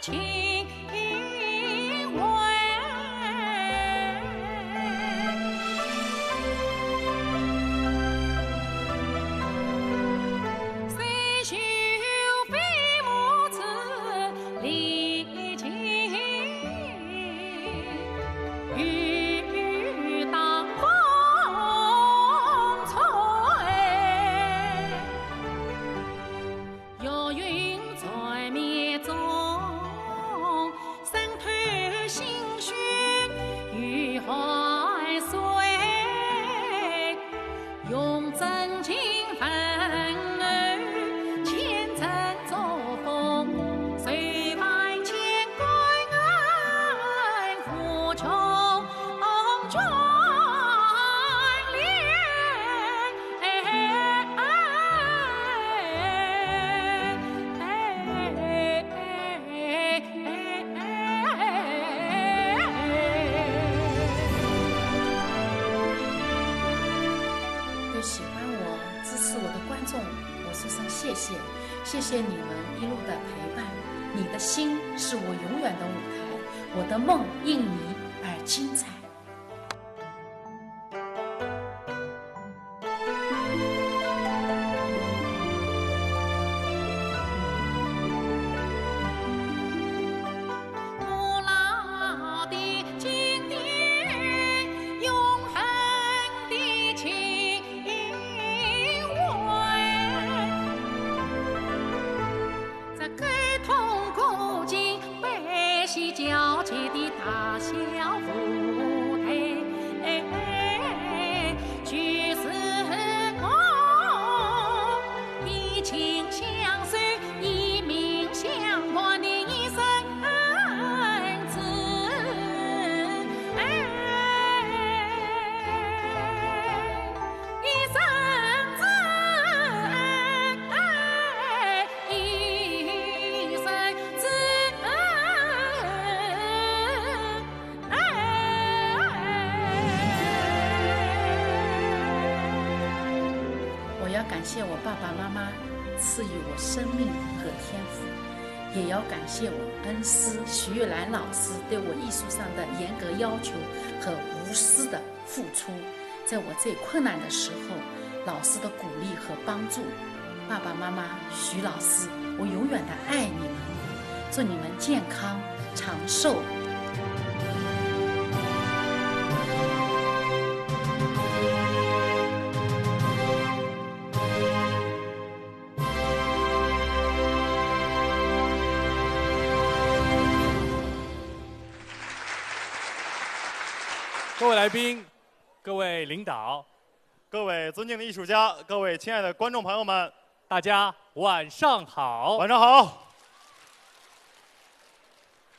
情味。虽修非母子离情，欲当风吹。有云在灭中，身透心血与海水，用真情分暖千层作风，谁万千归爱抚穷眷对喜欢我、支持我的观众，我说声谢谢，谢谢你们一路的陪伴。你的心是我永远的舞台，我的梦因你而精彩。古老的经典，永恒的情怀，在感同古今、悲喜交集的大小舞台，举世公以情相随，以命相伴的一生子。一生子，一生子。我要感谢我爸爸妈妈赐予我生命和天赋，也要感谢我恩师徐玉兰老师对我艺术上的严格要求和无私的付出。在我最困难的时候，老师的鼓励和帮助，爸爸妈妈、徐老师，我永远的爱你们，祝你们健康长寿。各位来宾，各位领导，各位尊敬的艺术家，各位亲爱的观众朋友们，大家晚上好。晚上好！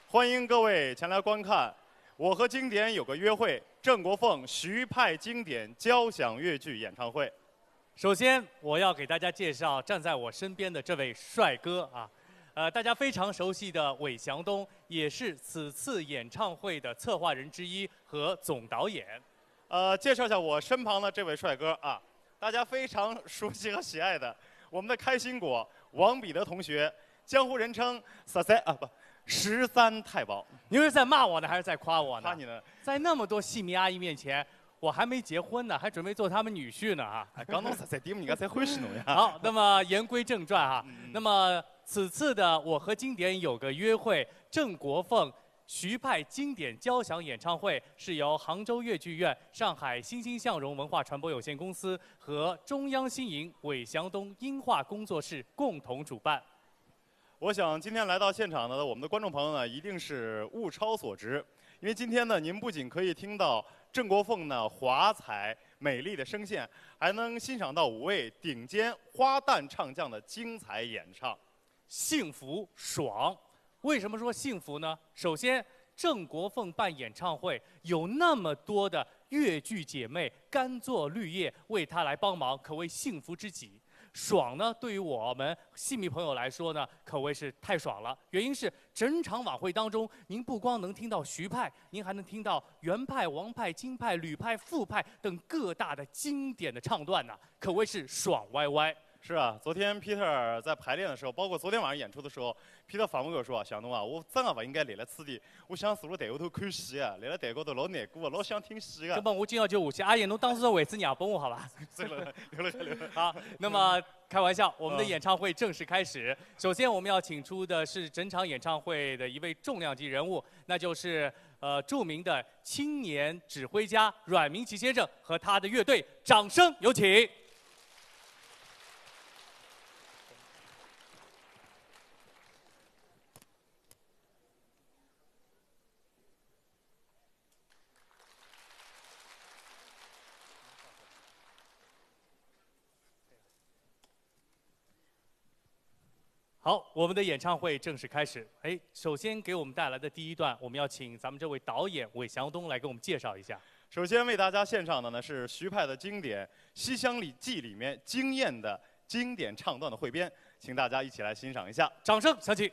欢迎各位前来观看《我和经典有个约会》郑国凤徐派经典交响乐剧演唱会。首先，我要给大家介绍站在我身边的这位帅哥啊，大家非常熟悉的韦祥东，也是此次演唱会的策划人之一和总导演。介绍一下我身旁的这位帅哥啊，大家非常熟悉和喜爱的我们的开心果王彼得同学，江湖人称13太保。您是在骂我呢，还是在夸我呢？夸你呢？在那么多戏迷阿姨面前，我还没结婚呢，还准备做他们女婿呢啊！刚弄13点，你刚才会使弄呀？好，那么言归正传哈，那么此次的我和经典有个约会，郑国凤徐派经典交响演唱会是由杭州越剧院、上海欣欣向荣文化传播有限公司和中央新营韦祥东音画工作室共同主办。我想今天来到现场的我们的观众朋友呢，一定是物超所值，因为今天呢，您不仅可以听到郑国凤呢华彩美丽的声线，还能欣赏到5位顶尖花旦唱将的精彩演唱，幸福爽。为什么说幸福呢？首先，郑国凤办演唱会，有那么多的越剧姐妹甘做绿叶为她来帮忙，可谓幸福之极。爽呢，对于我们戏迷朋友来说呢，可谓是太爽了。原因是整场晚会当中，您不光能听到徐派，您还能听到袁派、王派、京派、吕派、傅派等各大的经典的唱段呢，可谓是爽歪歪。是啊，昨天 Peter 在排练的时候，包括昨天晚上演出的时候，Peter 反复跟我说：“小东啊，我真的不应该立在此地，我想坐在台下头看戏啊，立在台高头老难过啊，老想听戏啊。”根本我今朝就下去，阿姨，侬当时的位置让拨我好吧？对了，留了。好，那么开玩笑，我们的演唱会正式开始。首先我们要请出的是整场演唱会的一位重量级人物，那就是著名的青年指挥家阮明启先生和他的乐队，掌声有请。好，我们的演唱会正式开始。首先给我们带来的第一段，我们要请咱们这位导演韦祥东来给我们介绍一下。首先为大家献唱的呢是徐派的经典《西厢记》里面惊艳的经典唱段的汇编，请大家一起来欣赏一下。掌声响起。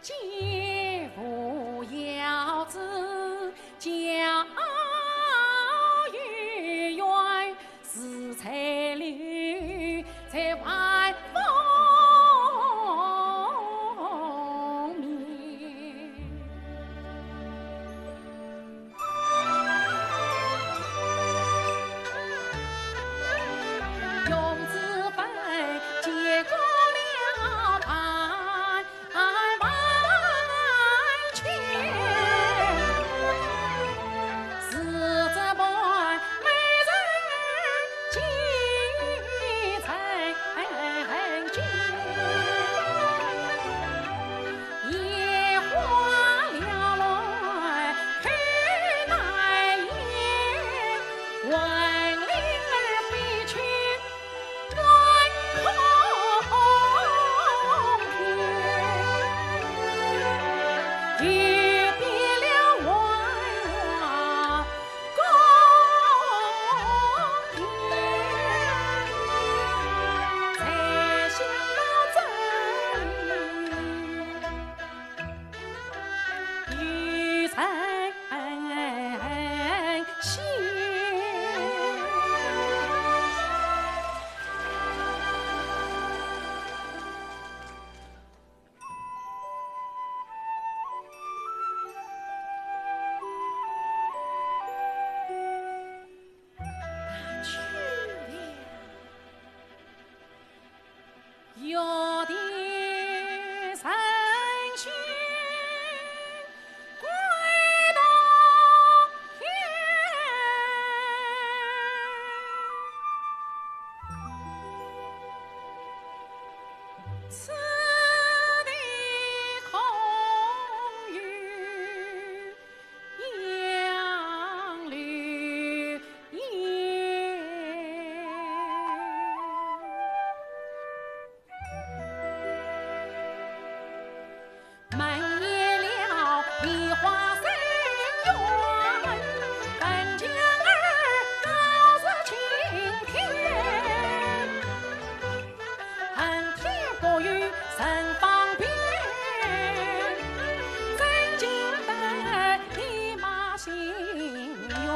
姐夫要子教育远，是才女在外风靡。用子辈结过了盼万千，是这般美人几曾见，野花缭乱开来眼，万里儿比去观空天，欲别了万花共甜，才想到这里欲成仙。去了，有的神仙归东天，此地空余杨绿叶。满野了梨花深院，干将儿高似青天，恨天不与神方便，真经得立马心愿，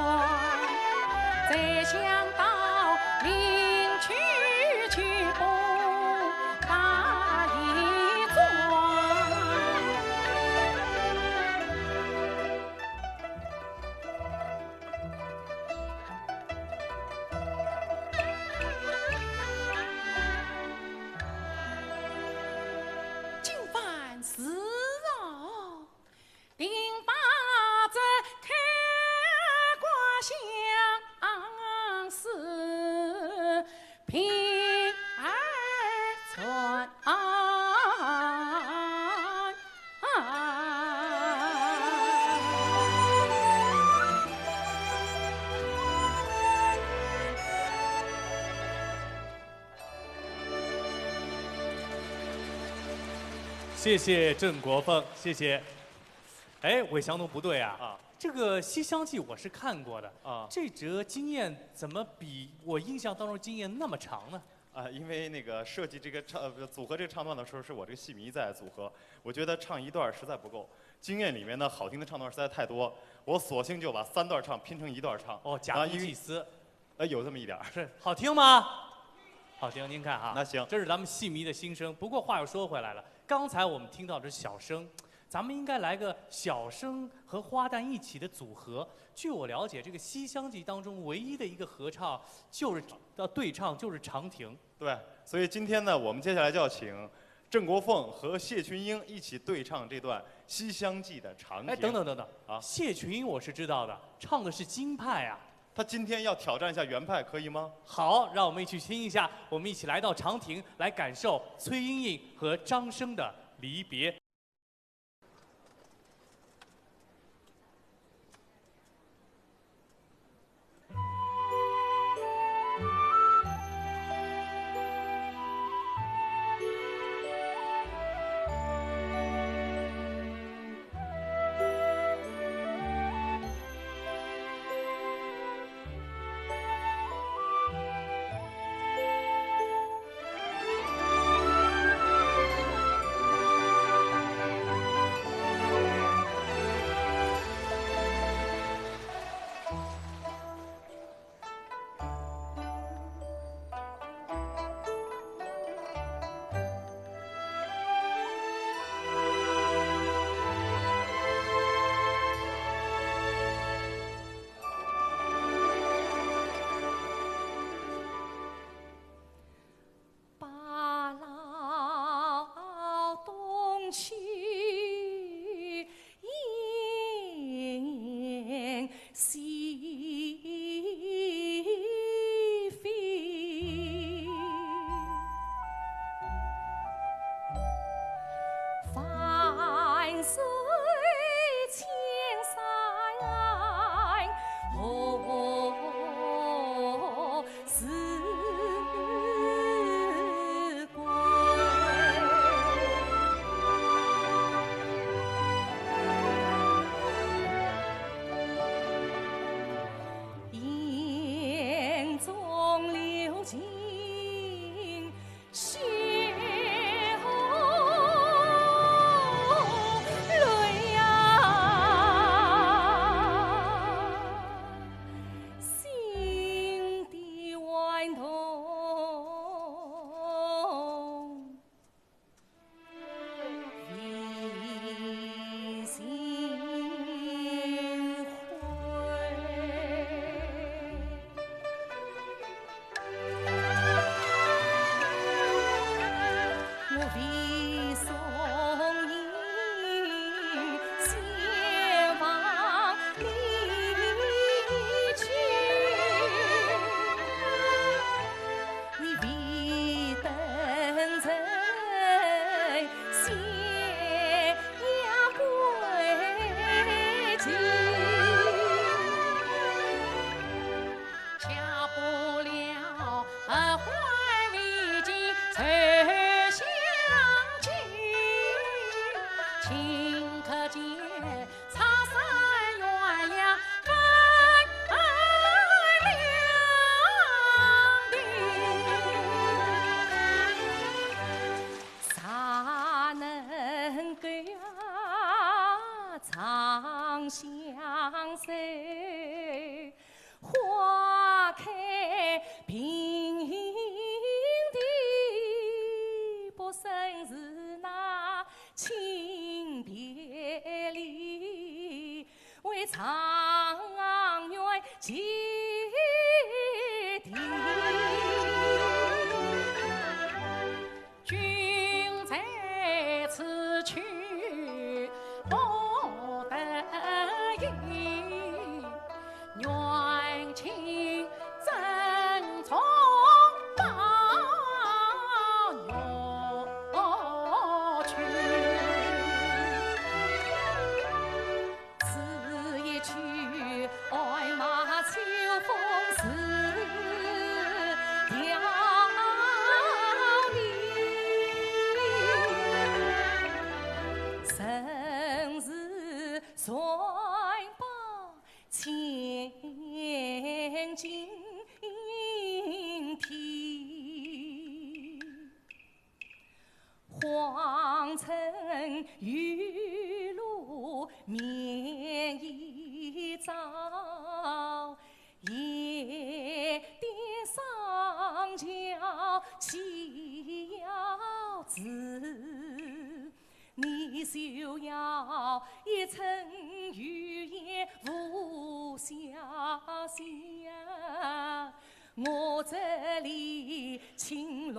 再想到临去不大一桩。今番事哦，定把这开挂相思平儿存。谢谢郑国凤，谢谢。哎，韦祥东不对啊！啊这个《西厢记》我是看过的啊这折经验怎么比我印象当中经验那么长呢？因为那个设计这个组合这个唱段的时候，是我这个戏迷在组合，我觉得唱一段实在不够，经验里面的好听的唱段实在太多，我索性就把3段唱拼成1段唱。哦，假公济私，有这么一点儿。是好听吗？好听，您看哈。那行这是咱们戏迷的心声。不过话又说回来了，刚才我们听到的是小生，咱们应该来个小生和花旦一起的组合。据我了解，这个《西厢记》当中唯一的一个合唱就是对唱就是长亭。对，所以今天呢，我们接下来就要请郑国凤和谢群英一起对唱这段《西厢记》的长亭。哎，等等等等啊谢群英我是知道的，唱的是京派啊。他今天要挑战一下原派，可以吗？好，让我们一起听一下，我们一起来到长亭，来感受崔莺莺和张生的离别。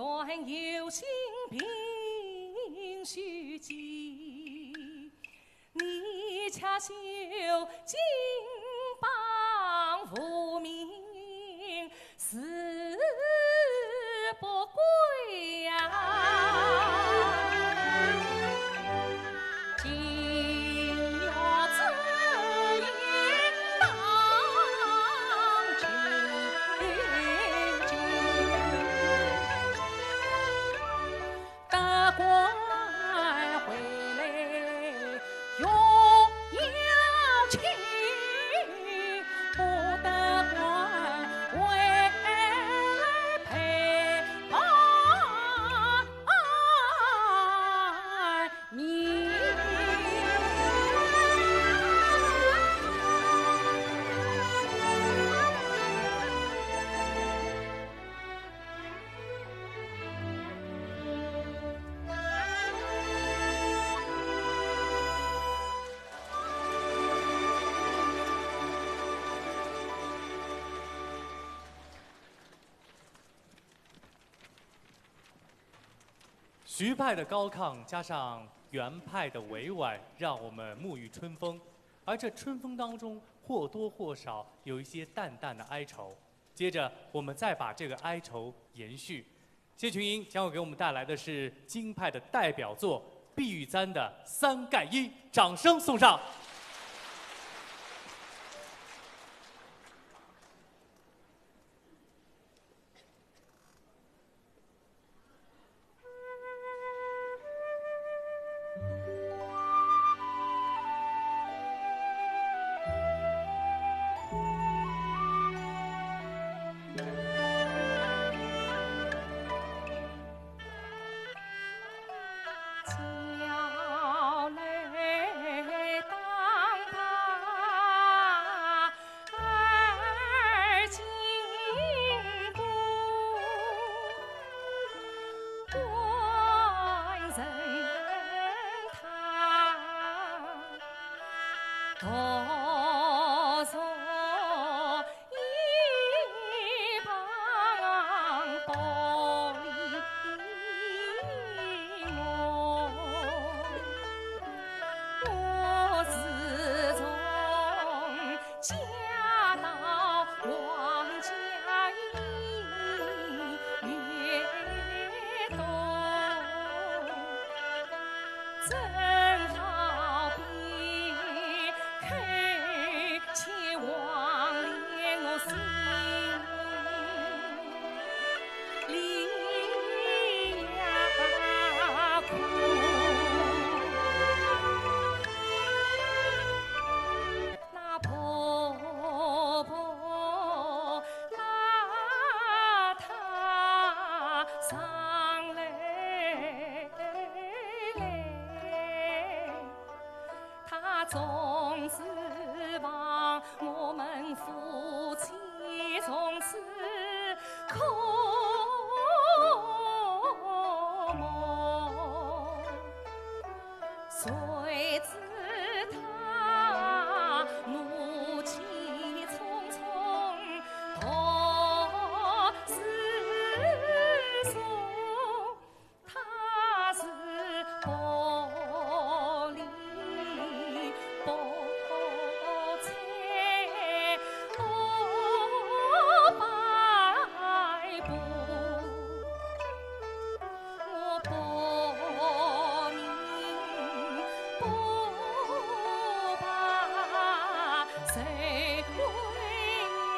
乱有心凭虚记，你恰修金榜无名，死不归呀。徐派的高亢加上袁派的委婉，让我们沐浴春风。而这春风当中或多或少有一些淡淡的哀愁。接着，我们再把这个哀愁延续。谢群英将会给我们带来的是京派的代表作毕玉簪的《三盖一》，掌声送上。总是望我们夫妻从此空梦，谁知他怒气冲冲，托世送，他是玻璃菠菜白布，我不明不白，谁会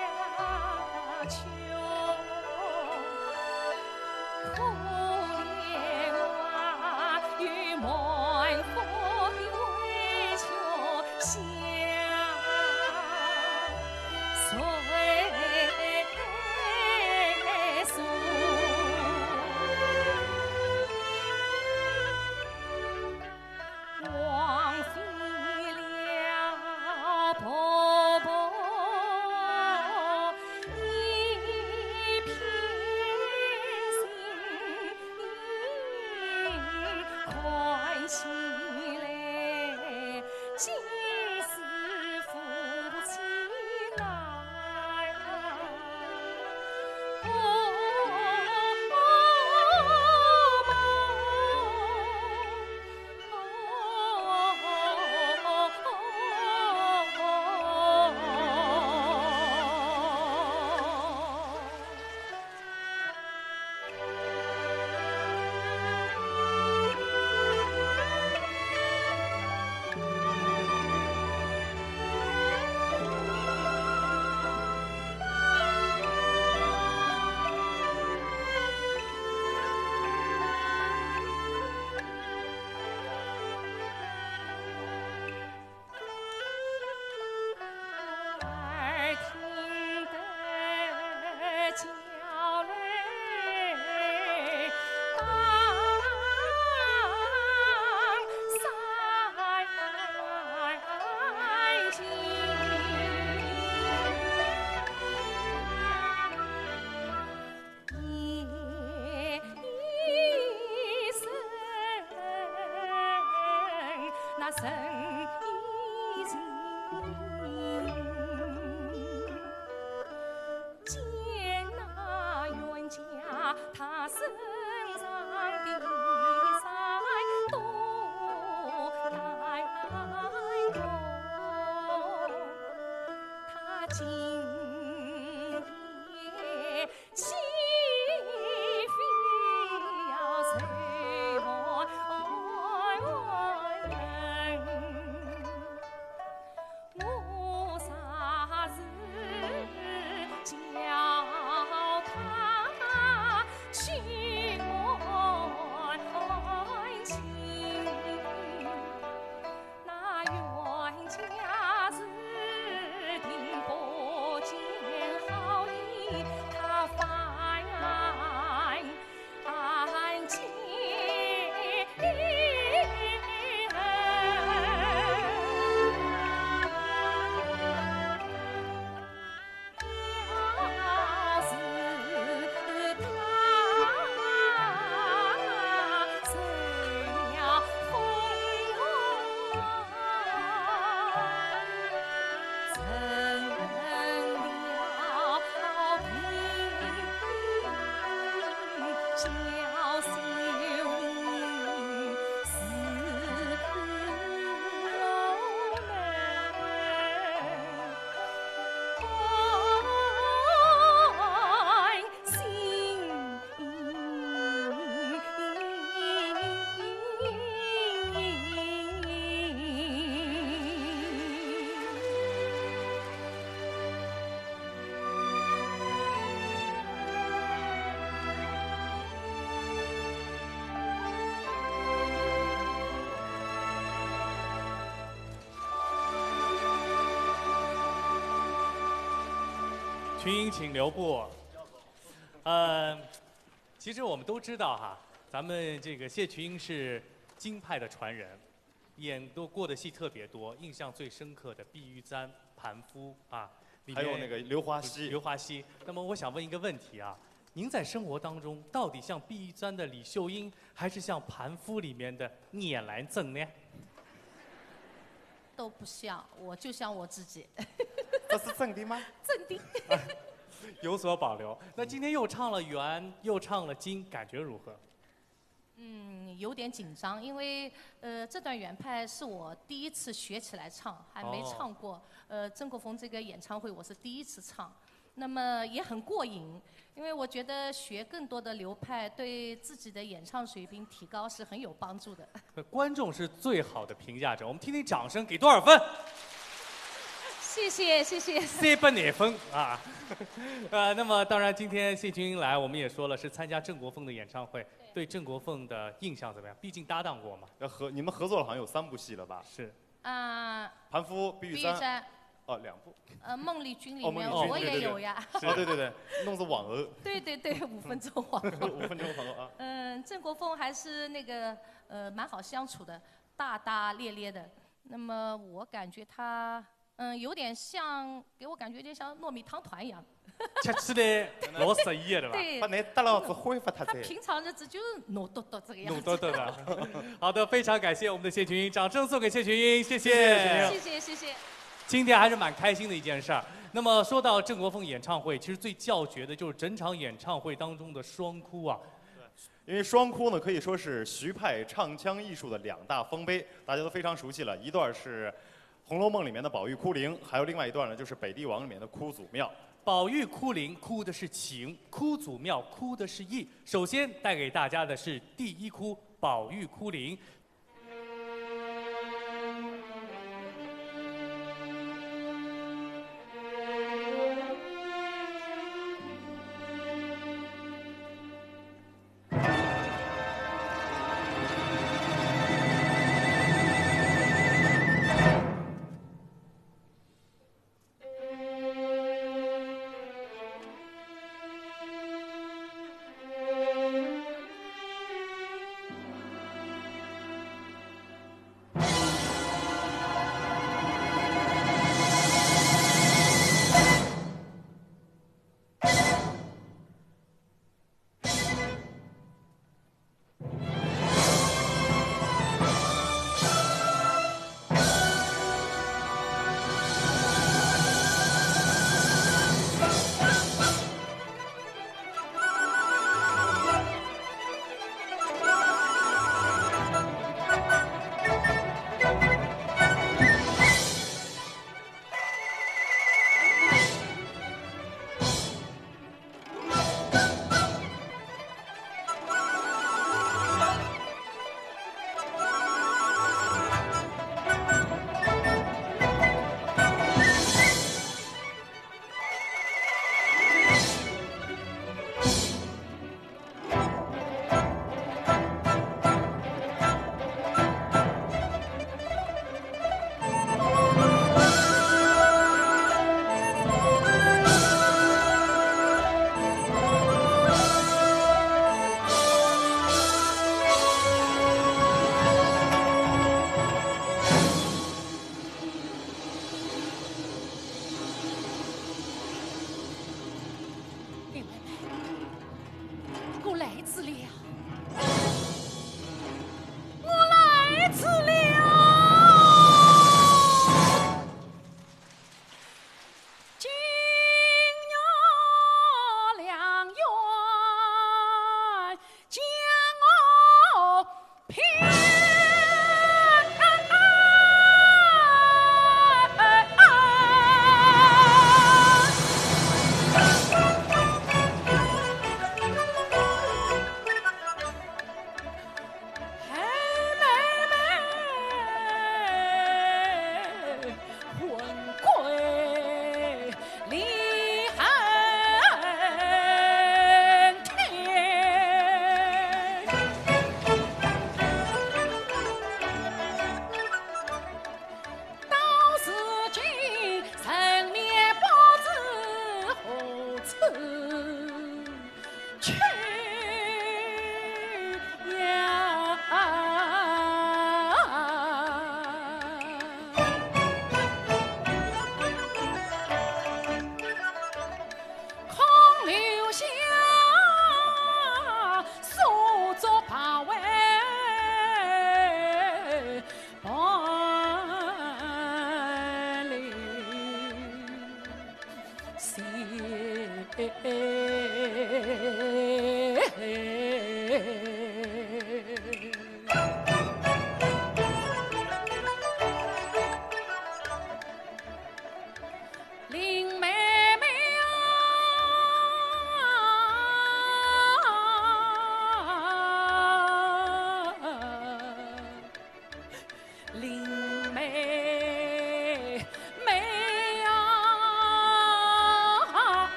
呀求？可怜我与满腹的委屈相随诉。枉费了婆婆一片心，快群英请留步。其实我们都知道哈，咱们这个谢群英是京派的传人，过的戏特别多，印象最深刻的《碧玉簪》《盘夫》啊，还有那个《刘华西》。刘华西。那么我想问一个问题啊，您在生活当中到底像《碧玉簪》的李秀英，还是像《盘夫》里面的聂兰赠呢？都不像，我就像我自己。这是真的吗？真的。有所保留。那今天又唱了元，又唱了京，感觉如何？有点紧张，因为这段原派是我第一次学起来唱，还没唱过。曾国峰这个演唱会我是第一次唱，那么也很过瘾，因为我觉得学更多的流派对自己的演唱水平提高是很有帮助的。观众是最好的评价者，我们听听掌声，给多少分？谢谢谢谢。300分啊！那么当然，今天谢群英来，我们也说了是参加郑国凤的演唱会，对郑国凤的印象怎么样？毕竟搭档过嘛。你们合作了好像有3部戏了吧？是。盘夫、碧玉簪。哦，2部。孟丽君里面我也有呀。哦，对对对，弄子网鹅。对对对，5分钟网鹅。5分钟网鹅啊。郑国凤还是那个蛮好相处的，大大咧咧的。那么我感觉他。有点像，给我感觉有点像糯米汤团一样。吃的老适意的吧？对。把那大老子恢复他他平常日子就是糯嘟嘟这个样子。糯嘟嘟的。好的，非常感谢我们的谢群英，掌声送给谢群英，谢谢。谢谢谢谢。今天还是蛮开心的一件事儿。那么说到郑国凤演唱会，其实最叫绝的就是整场演唱会当中的双哭啊。因为双哭呢，可以说是徐派唱腔艺术的2大丰碑，大家都非常熟悉了。一段是《红楼梦》里面的宝玉哭灵，还有另外一段呢，就是《北帝王》里面的哭祖庙。宝玉哭灵哭的是情，哭祖庙哭的是义。首先带给大家的是第一哭，宝玉哭灵。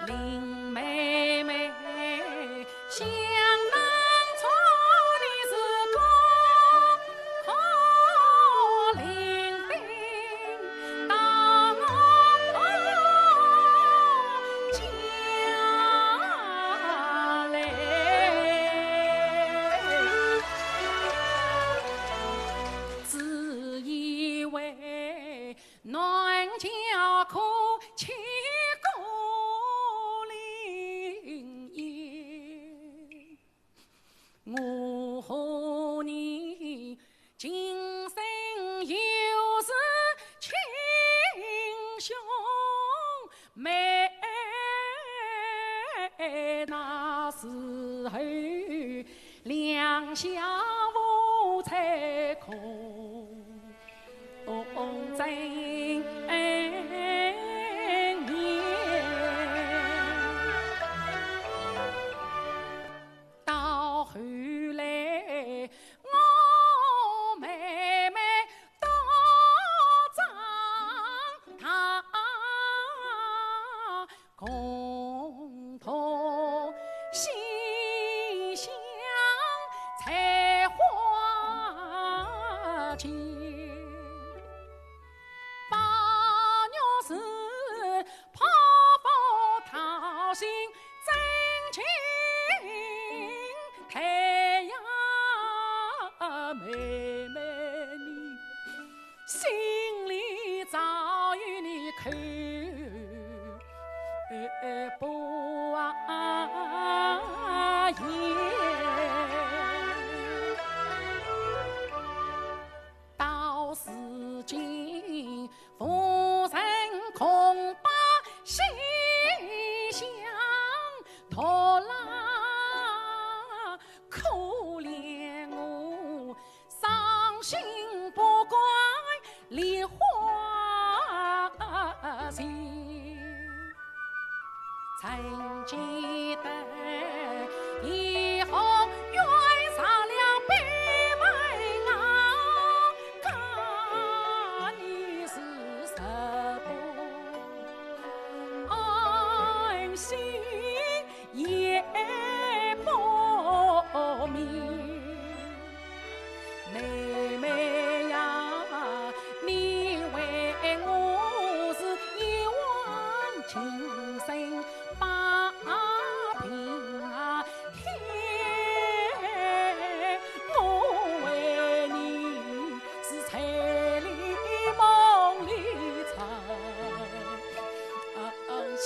林妹妹想当初你是个可怜的大我家来，自以为暖家可亲我和你今生又是亲兄妹，那时候两下无才可真到后来，我妹妹到长大，共同心想采花间，八月是泡泡掏心真情。太阳妹妹你心里早有你口不言，到时今夫人恐怕心想拖拉。可怜我伤心不怪梨花心，曾记得以后愿上了北门啊，看你是什么安心也不明，妹妹呀，你为我是一往情深把平啊天，我为你是彩里梦里藏想。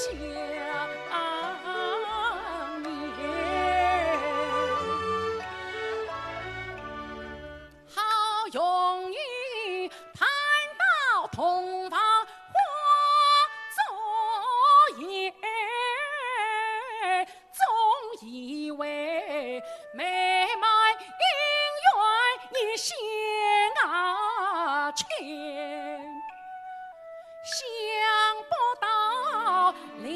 容易攀到同房花作业，总以为妹妹姻缘已先前，想不到林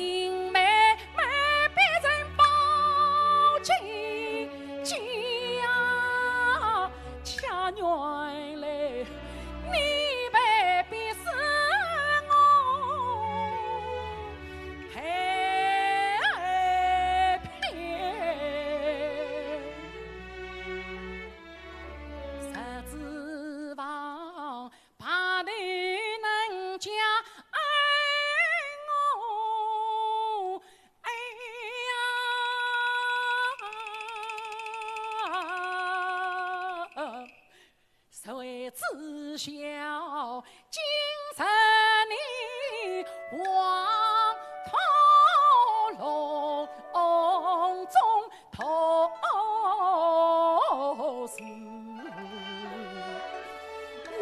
妹妹变成包金家，原来你被逼死我太偏，十指房怕你能将爱我，哎呀，谁知晓今生你黄头笼中头是命。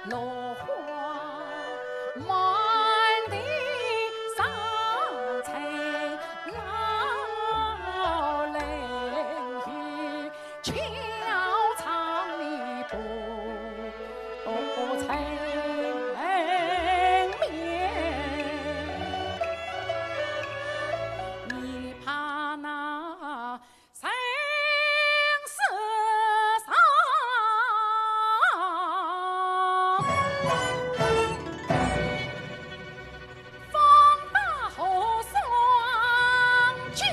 落花满地伤春，老人与秋长里不成眠。你怕那生死上，风大后霜卷，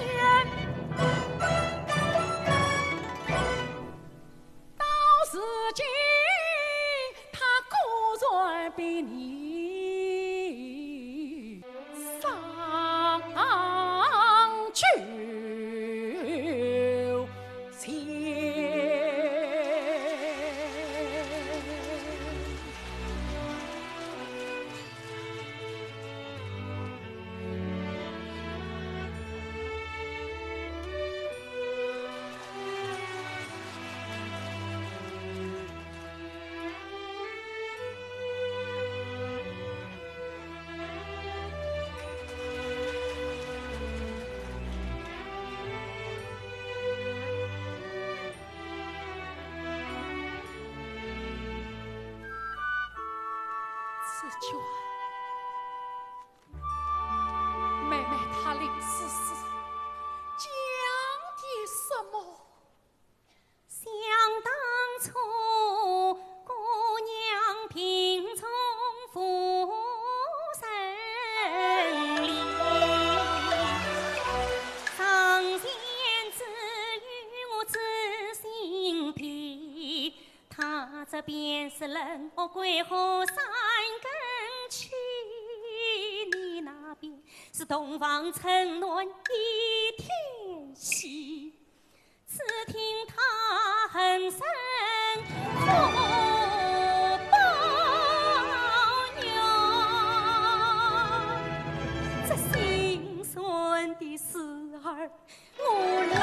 到如今他孤在比你上九千。此卷，妹妹她临死时讲的什么？想当初，姑娘贫从夫生里，上仙子与我知心皮，他这便是人我归后三更去，你那边是东方沉沦一天兮。只听他哼声父报娘，这心酸的事儿我牢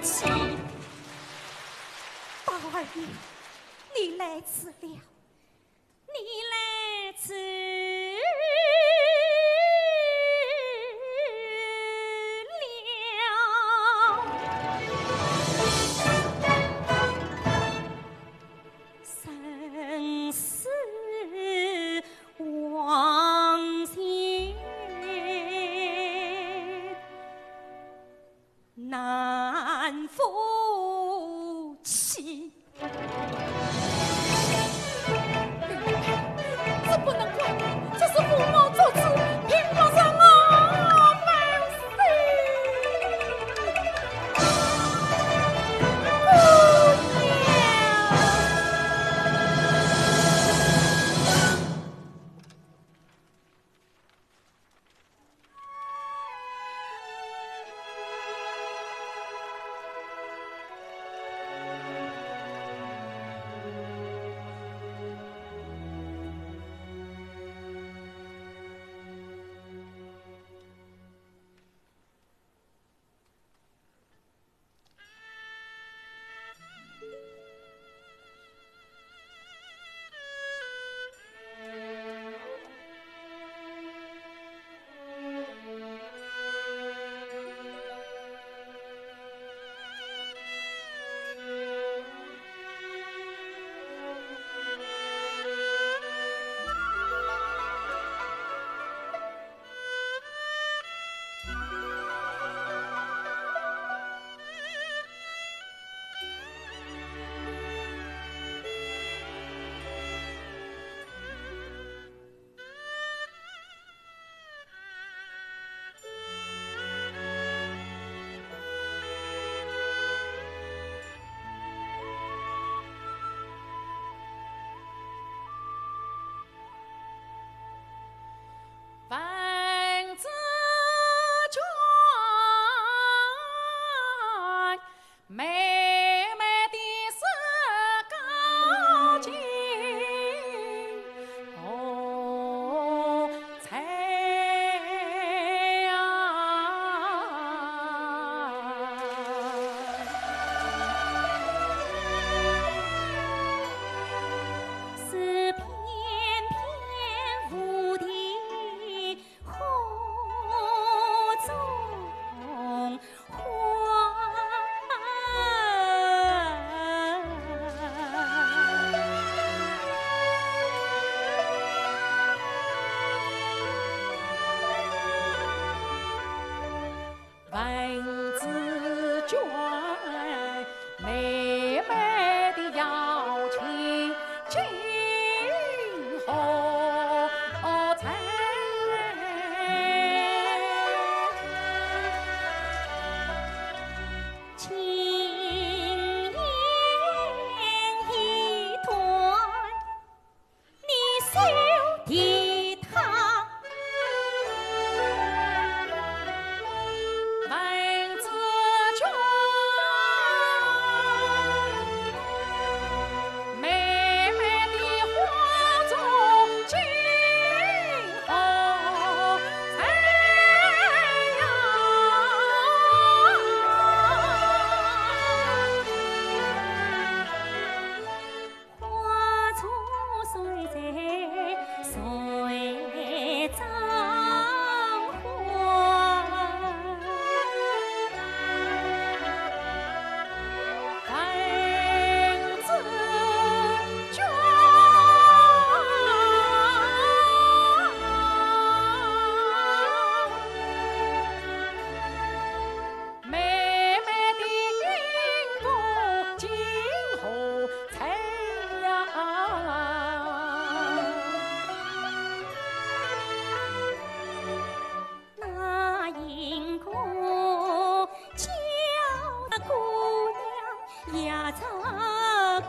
记。宝儿你来迟了，你来迟生死往前难负起。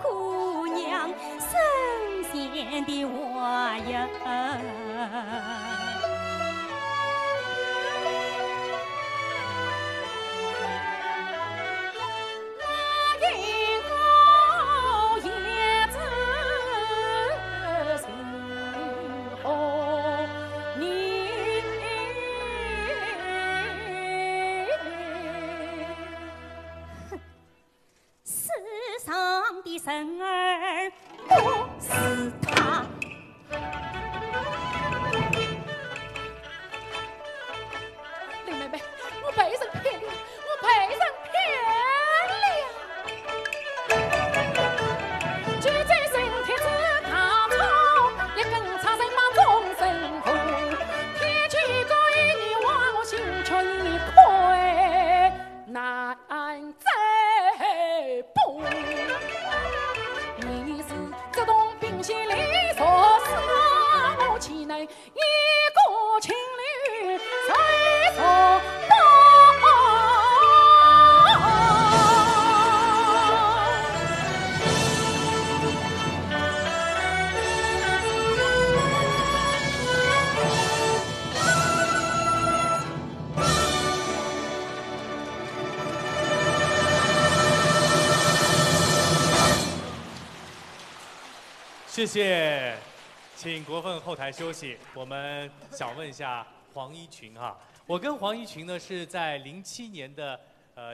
姑娘，神仙的话呀。神儿不是他，林妹妹，我被人骗了，我被人骗了！举这身帖子大草，一根插身把终身苦，天气个一年往心却一亏，难再补。你是这栋冰心里所思，我岂能一个情侣随所报？谢谢，请国凤后台休息。我们想问一下黄一群哈，我跟黄一群呢是在07年的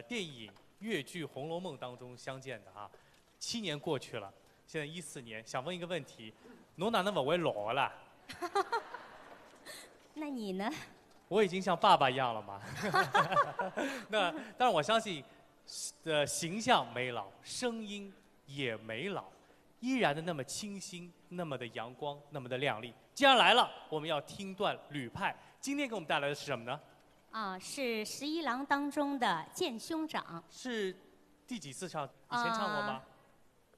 电影粤剧《红楼梦》当中相见的哈，7年过去了，现在14年，想问一个问题，侬哪能不会老了？那你呢？我已经像爸爸一样了嘛。那当然，我相信，形象没老，声音也没老。依然的那么清新，那么的阳光，那么的亮丽。既然来了，我们要听段吕派。今天给我们带来的是什么呢？啊，是《十一郎》当中的《见兄长》。是第几次唱？以前唱过吗？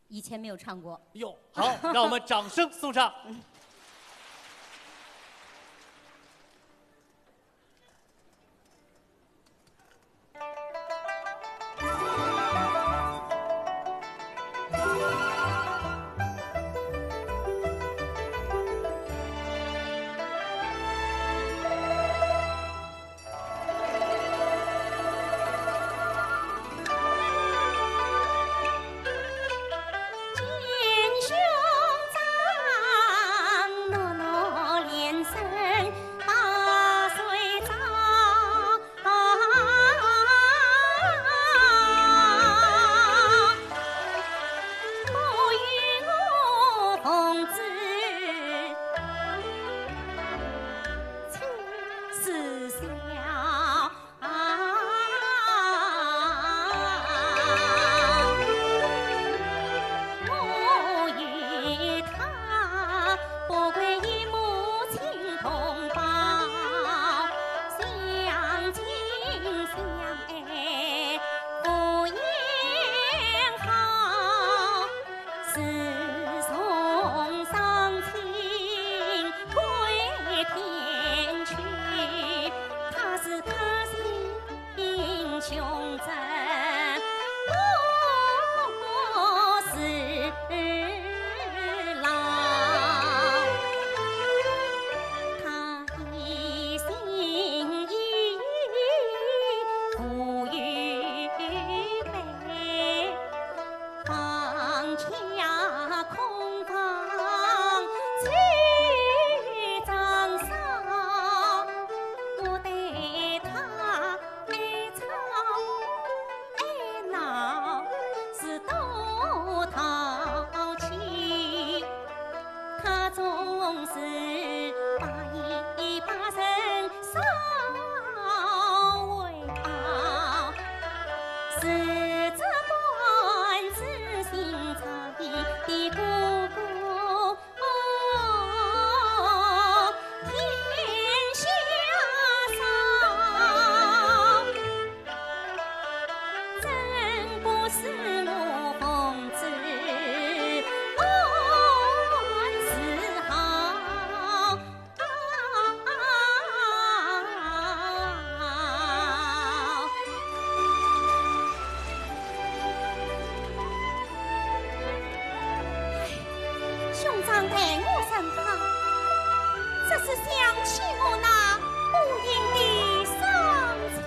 以前没有唱过。哟，好，让我们掌声送上。见兄长。兄长待我甚好，这是想起我那不应的伤情。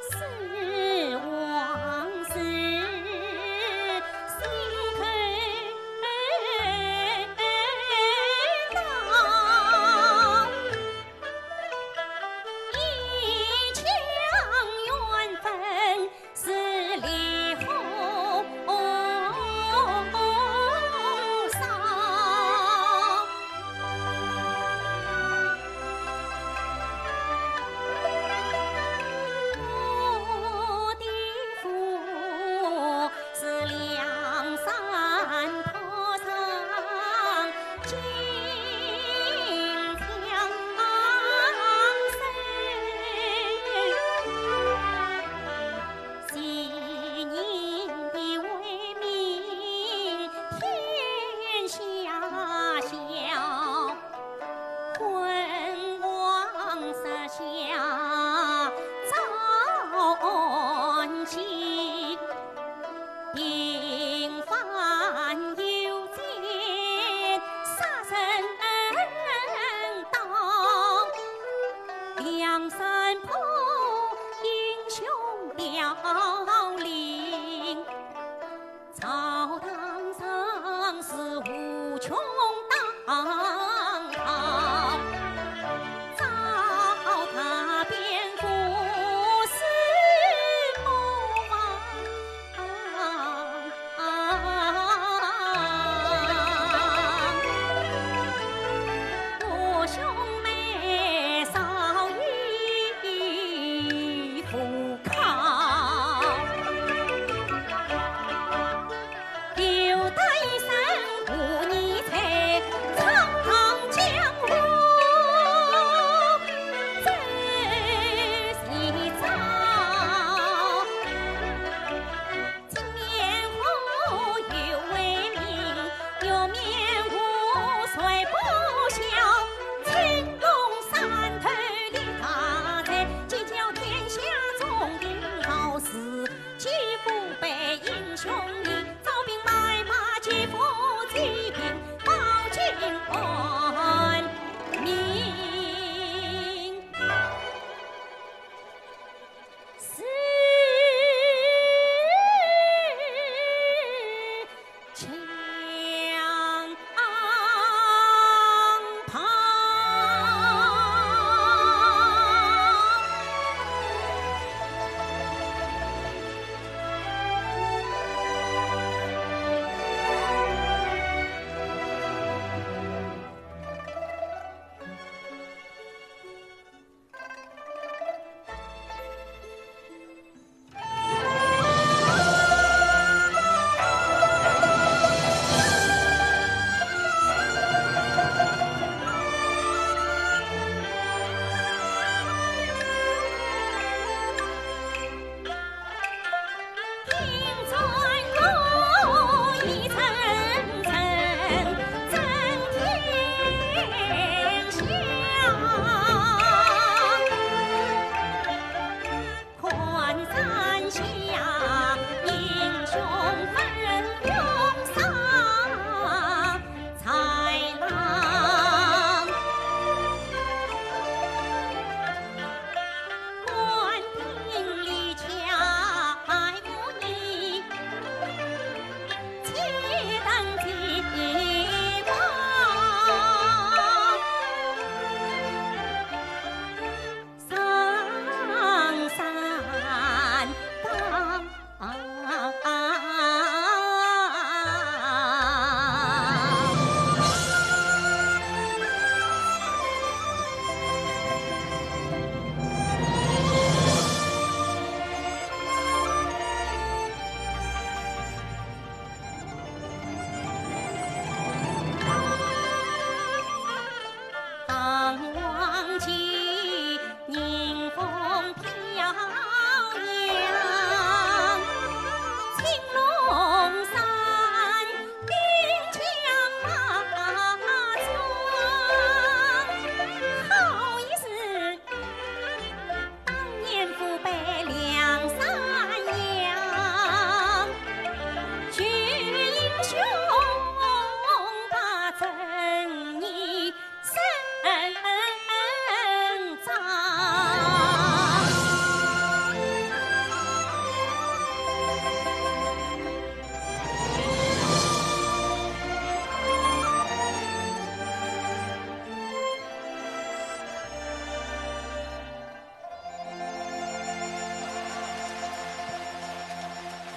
是往事心头一腔冤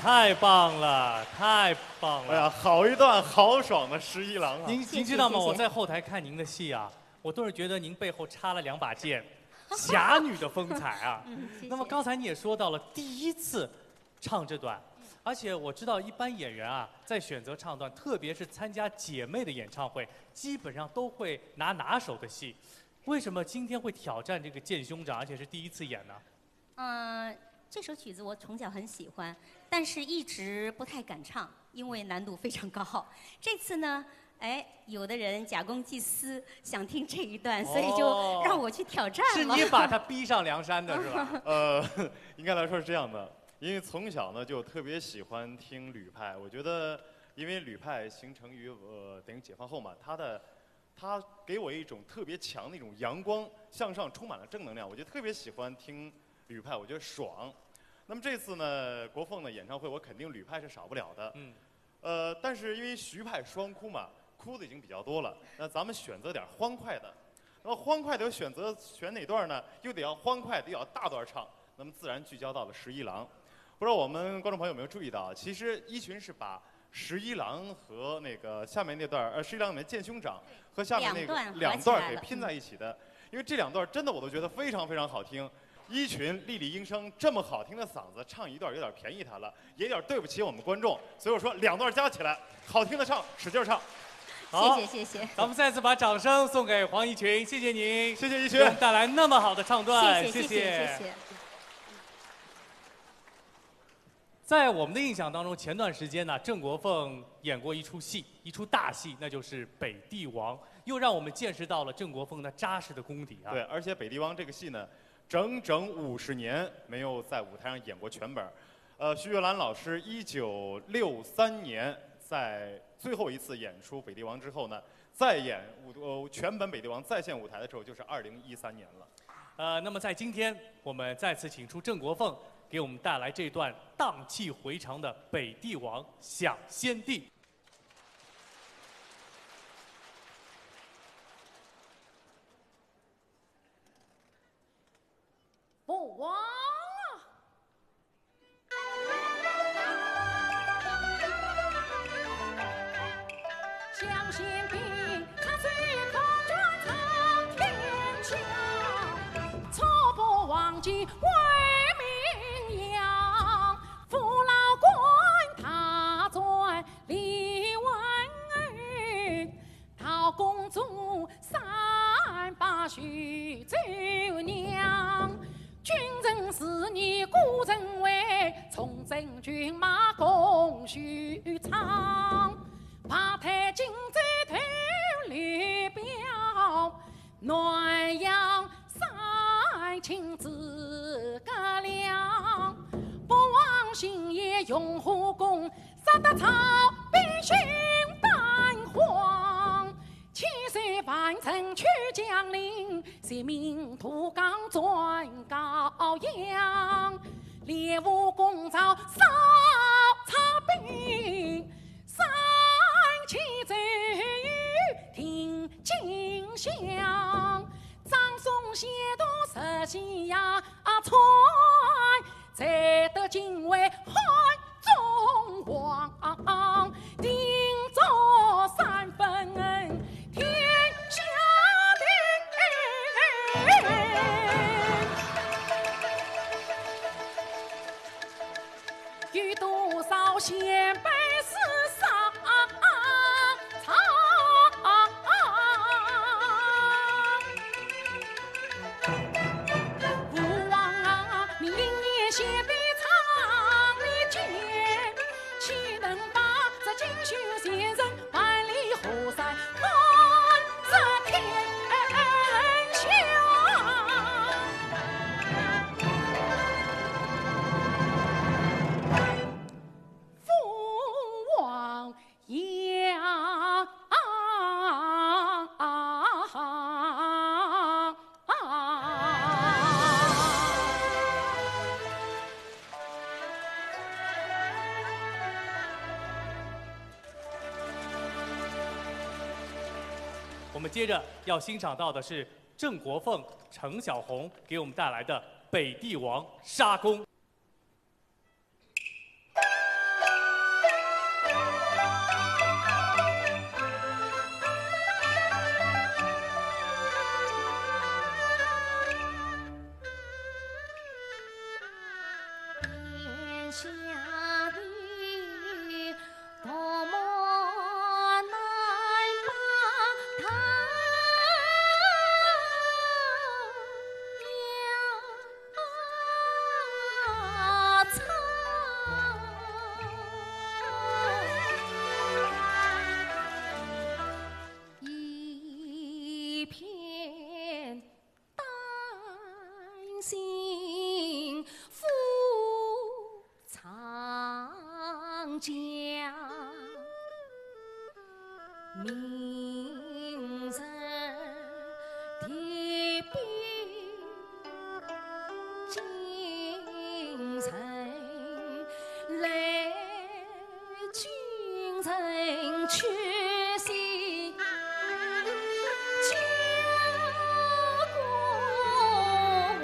太棒了，太棒了！哎呀，好一段豪爽的十一郎啊！您知道吗？谢谢我在后台看您的戏啊，我都是觉得您背后插了2把剑，侠女的风采啊。谢谢那么刚才你也说到了第一次唱这段，而且我知道一般演员啊，在选择唱段，特别是参加姐妹的演唱会，基本上都会拿手的戏。为什么今天会挑战这个剑兄长，而且是第一次演呢？这首曲子我从小很喜欢，但是一直不太敢唱，因为难度非常高。这次呢，哎，有的人假公济私，想听这一段，所以就让我去挑战了。是你把他逼上梁山的是吧？应该来说是这样的，因为从小呢就特别喜欢听吕派，我觉得因为吕派形成于等于解放后嘛，它给我一种特别强的一种阳光向上，充满了正能量，我就特别喜欢听吕派，我觉得爽。那么这次呢，国凤的演唱会，我肯定吕派是少不了的。但是因为徐派双哭嘛，哭的已经比较多了，那咱们选择点欢快的。那么欢快的选哪段呢？又得要欢快的，又要大段唱，那么自然聚焦到了十一郎。不知道我们观众朋友有没有注意到，其实一群是把十一郎和那个下面那段十一郎里面剑兄长和下面那个两段给拼在一起的，因为这2段真的我都觉得非常非常好听。一群丽丽莺声这么好听的嗓子，唱一段有点便宜他了，也有点对不起我们观众，所以我说2段加起来，好听的唱，使劲唱。好，谢谢。咱们再次把掌声送给黄一群，谢谢您，谢谢一群，给我们带来那么好的唱段，谢谢。在我们的印象当中，前段时间呢，郑国凤演过一出戏，一出大戏，那就是《北帝王》，又让我们见识到了郑国凤的扎实的功底啊。对，而且《北帝王》这个戏呢，整整50年没有在舞台上演过全本。徐月兰老师1963年在最后一次演出《北帝王》之后呢，再演全本《北帝王》再现舞台的时候，就是2013年了。那么在今天，我们再次请出郑国凤，给我们带来这段荡气回肠的《北帝王享先帝》。父王啊，享先帝他虽空转苍天下，错不忘记为民扬。父老官他在李文，陶公主3把许周娘。君臣是你孤臣为，从征军马共许昌。八抬金贼头绿标，南阳三秦自葛亮。不忘新业永护宫，杀得曹兵心胆慌。千岁万城去将领，携命图纲转高阳。猎物攻造扫草兵，三七贼雨听金响。张松协度石西呀川，才得敬畏汉中王。定做3分恩，天下令，有多少先辈世上藏？父王啊，你因也先辈藏里间，岂能把这锦绣先人万里河山换这天下？父王呀！我们接着要欣赏到的是郑国凤、程小红给我们带来的《北帝王杀功》。幸福长江，明日提笔精神来，君臣屈膝救国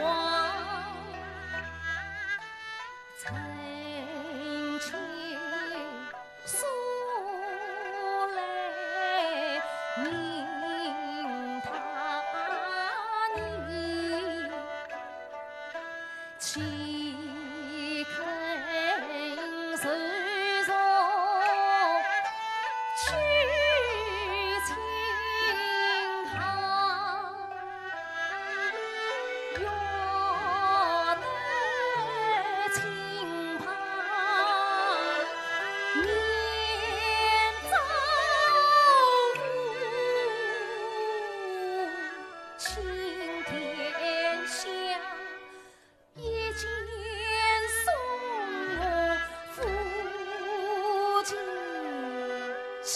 王，臣妾苏来明他你，岂肯受从去清行，愿得清旁面朝舞，青天香，一见送我父亲乡。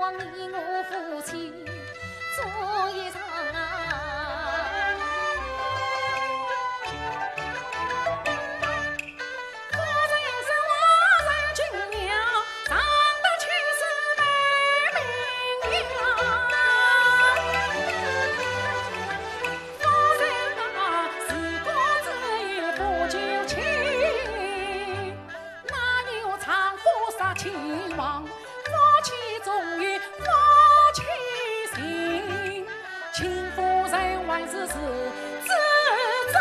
你我夫妻做一场望，发起忠于发起心，情夫人万事是自在。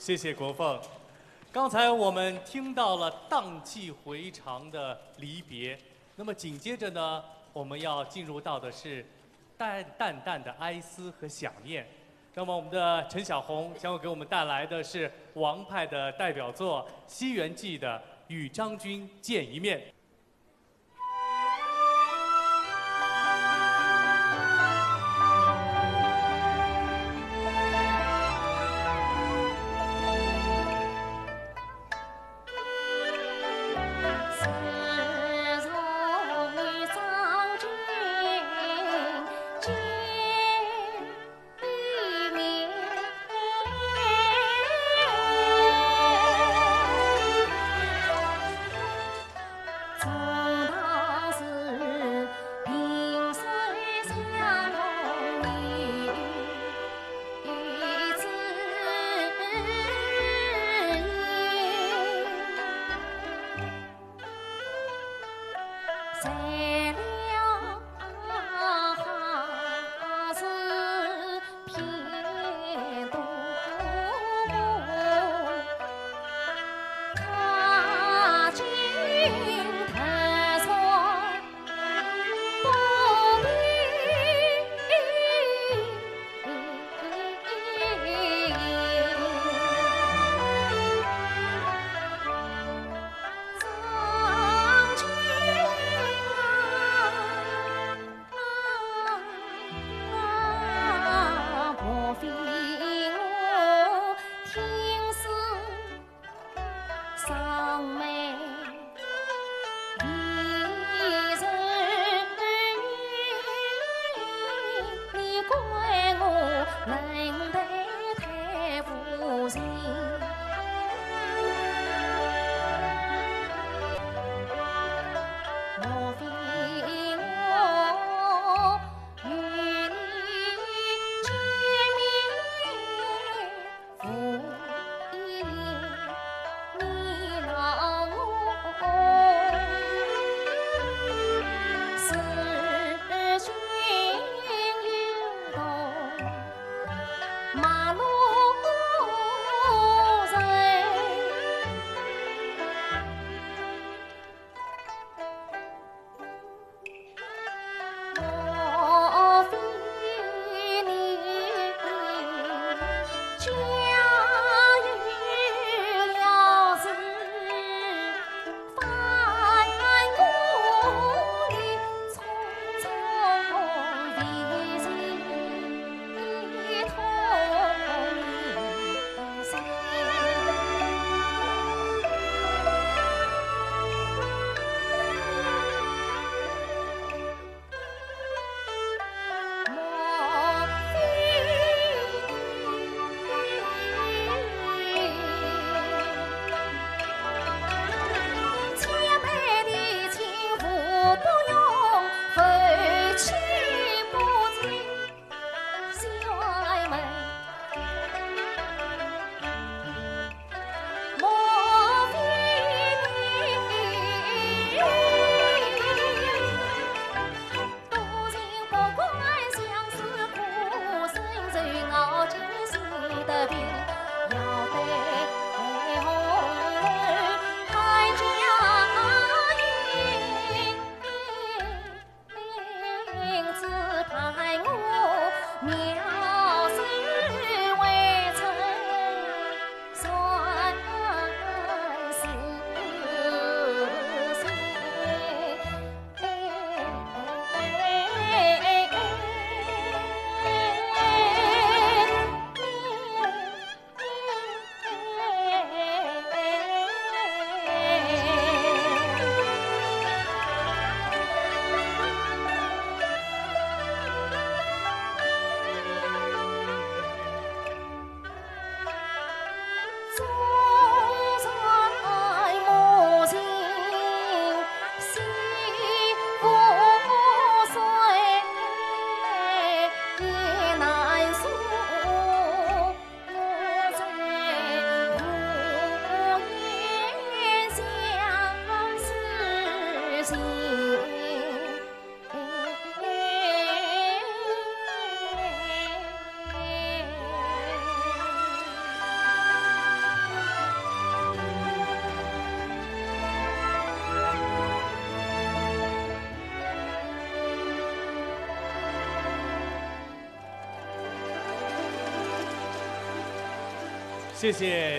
谢谢国凤。刚才我们听到了荡气回肠的离别，那么紧接着呢，我们要进入到的是淡淡的哀思和想念。那么我们的陈小红将会给我们带来的是王派的代表作《西园记》的《与张君见一面》。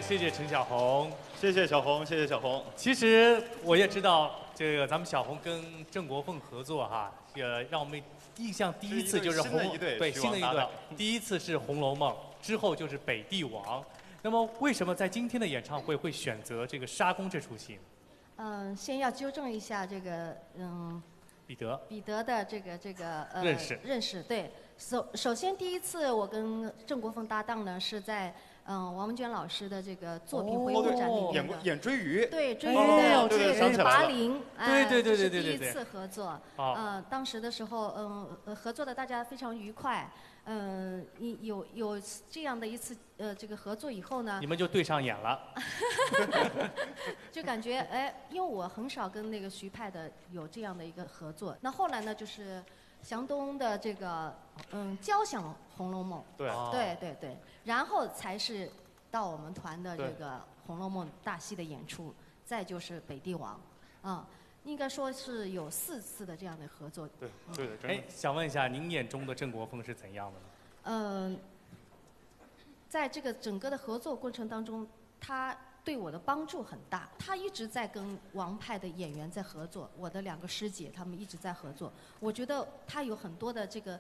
谢谢陈小红，谢谢小红，谢谢小红。其实我也知道，这个咱们小红跟郑国凤合作哈，让我们印象第一次就是新的一对新的一对，第一次是《红楼梦》，之后就是《北帝王》。那么为什么在今天的演唱会会选择这个沙公这出戏？先要纠正一下这个彼得的这个认识对。首先第一次我跟郑国凤搭档呢是在王文娟老师的这个作品回顾展里面的演追鱼，对追鱼的这个是拔陵，对，第一次合作。当时的时候合作的大家非常愉快。有这样的一次这个合作以后呢，你们就对上眼了，就感觉因为我很少跟那个徐派的有这样的一个合作。那后来呢，就是祥东的这个交响《红楼梦》，对，然后才是到我们团的这个《红楼梦》大戏的演出，再就是《北帝王》，应该说是有4次的这样的合作。对的，真的。想问一下，您眼中的郑国凤是怎样的呢？在这个整个的合作过程当中，他对我的帮助很大。他一直在跟王派的演员在合作，我的2个师姐他们一直在合作。我觉得他有很多的这个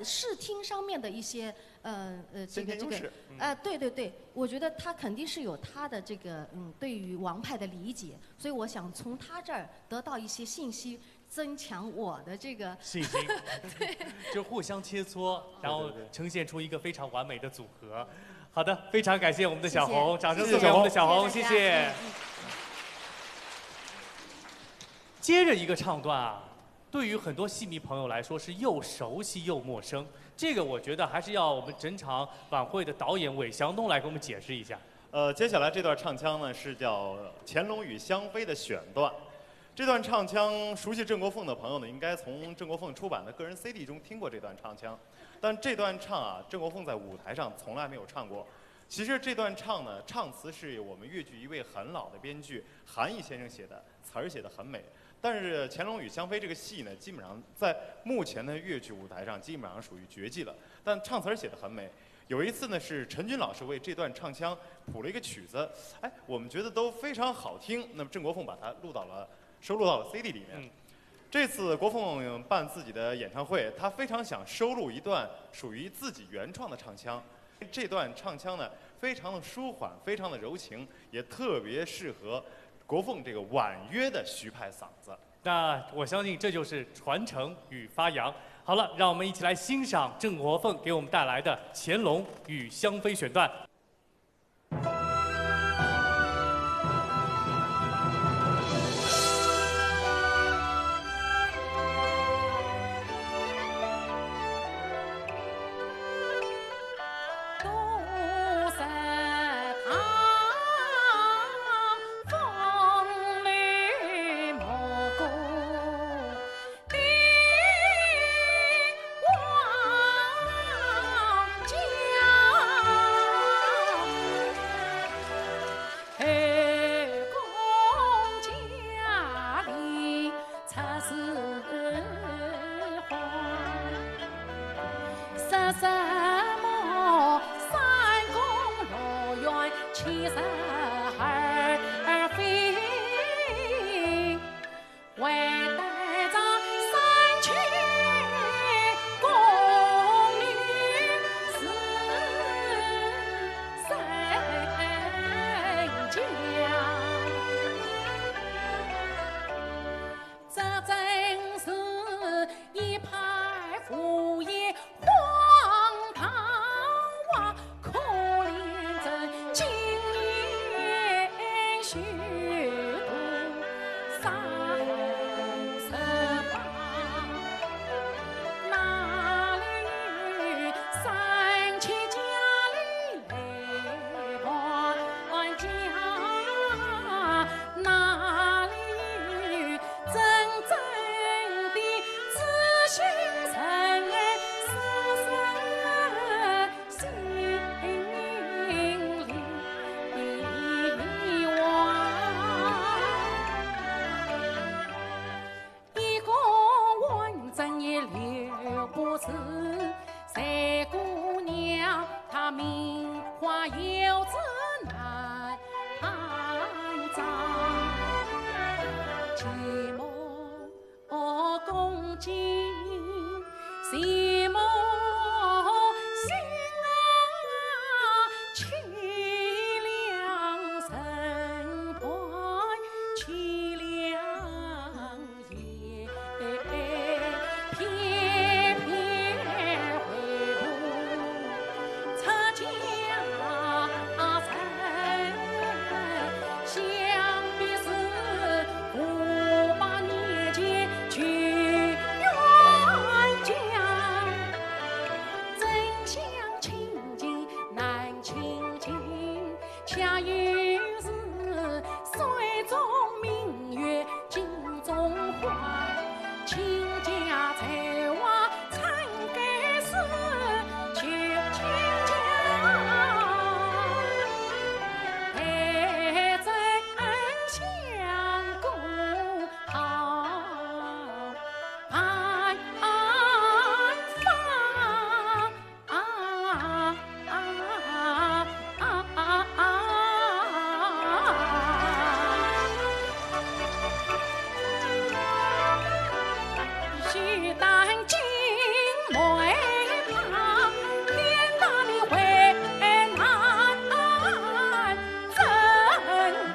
视听上面的一些对，我觉得他肯定是有他的这个对于王派的理解，所以我想从他这儿得到一些信息，增强我的这个信心，对，就互相切磋，然后呈现出一个非常完美的组合。好的，非常感谢我们的小红，掌声送给我们的小红，谢谢。接着一个唱段啊，对于很多戏迷朋友来说是又熟悉又陌生，这个我觉得还是要我们整场晚会的导演韦祥东来给我们解释一下。接下来这段唱腔呢是叫《乾隆与香妃》的选段。这段唱腔，熟悉郑国凤的朋友呢，应该从郑国凤出版的个人 CD 中听过这段唱腔。但这段唱啊，郑国凤在舞台上从来没有唱过。其实这段唱呢，唱词是我们粤剧一位很老的编剧韩毅先生写的，词儿写的很美。但是《乾隆与香妃》这个戏呢，基本上在目前的粤剧舞台上基本上属于绝技了。但唱词儿写的很美。有一次呢，是陈军老师为这段唱腔谱了一个曲子，我们觉得都非常好听。那么郑国凤把它收录到了 CD 里面。这次国凤办自己的演唱会，他非常想收录一段属于自己原创的唱腔。这段唱腔呢，非常的舒缓，非常的柔情，也特别适合国凤这个婉约的徐派嗓子。那我相信这就是传承与发扬。好了，让我们一起来欣赏郑国凤给我们带来的《乾隆与香妃》选段。可怜真虚度38，哪里有三千家里来还家，哪里有真正的知心人深深心里话。一个完整也留不住，三姑娘她名花有子难长，睫毛公瑾，细目心凄凉身段凄凉也，偏偏回不出家人，想必是5、8年前去远江，真想亲近难亲近，恰又是水中明月镜中花，亲家在外参该是求亲家，还真相顾好办须担惊梅怕，天大的为难真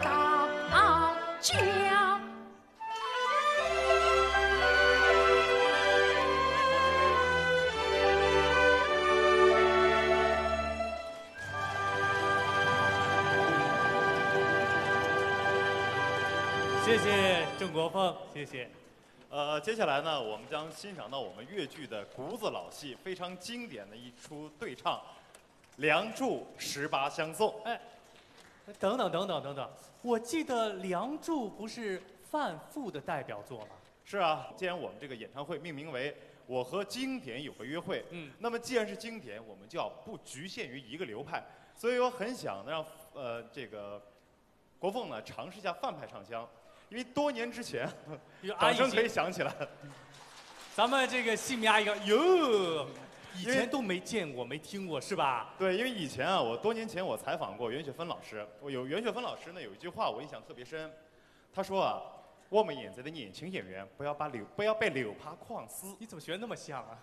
当家。谢谢郑国凤，谢谢。接下来呢，我们将欣赏到我们越剧的谷子老戏非常经典的一出对唱《梁祝18相送》。哎，等等，我记得《梁祝》不是范复的代表作吗？是啊，既然我们这个演唱会命名为“我和经典有个约会”，那么既然是经典，我们就要不局限于一个流派，所以我很想让这个国凤呢尝试一下范派唱腔。因为多年之前，掌声可以响起来。咱们这个戏迷阿姨哟，以前都没见过、没听过，是吧？对，因为以前啊，多年前我采访过袁雪芬老师，袁雪芬老师呢有一句话我印象特别深，他说啊，我们现在的年轻演员不要被流派框死。你怎么学得那么像啊？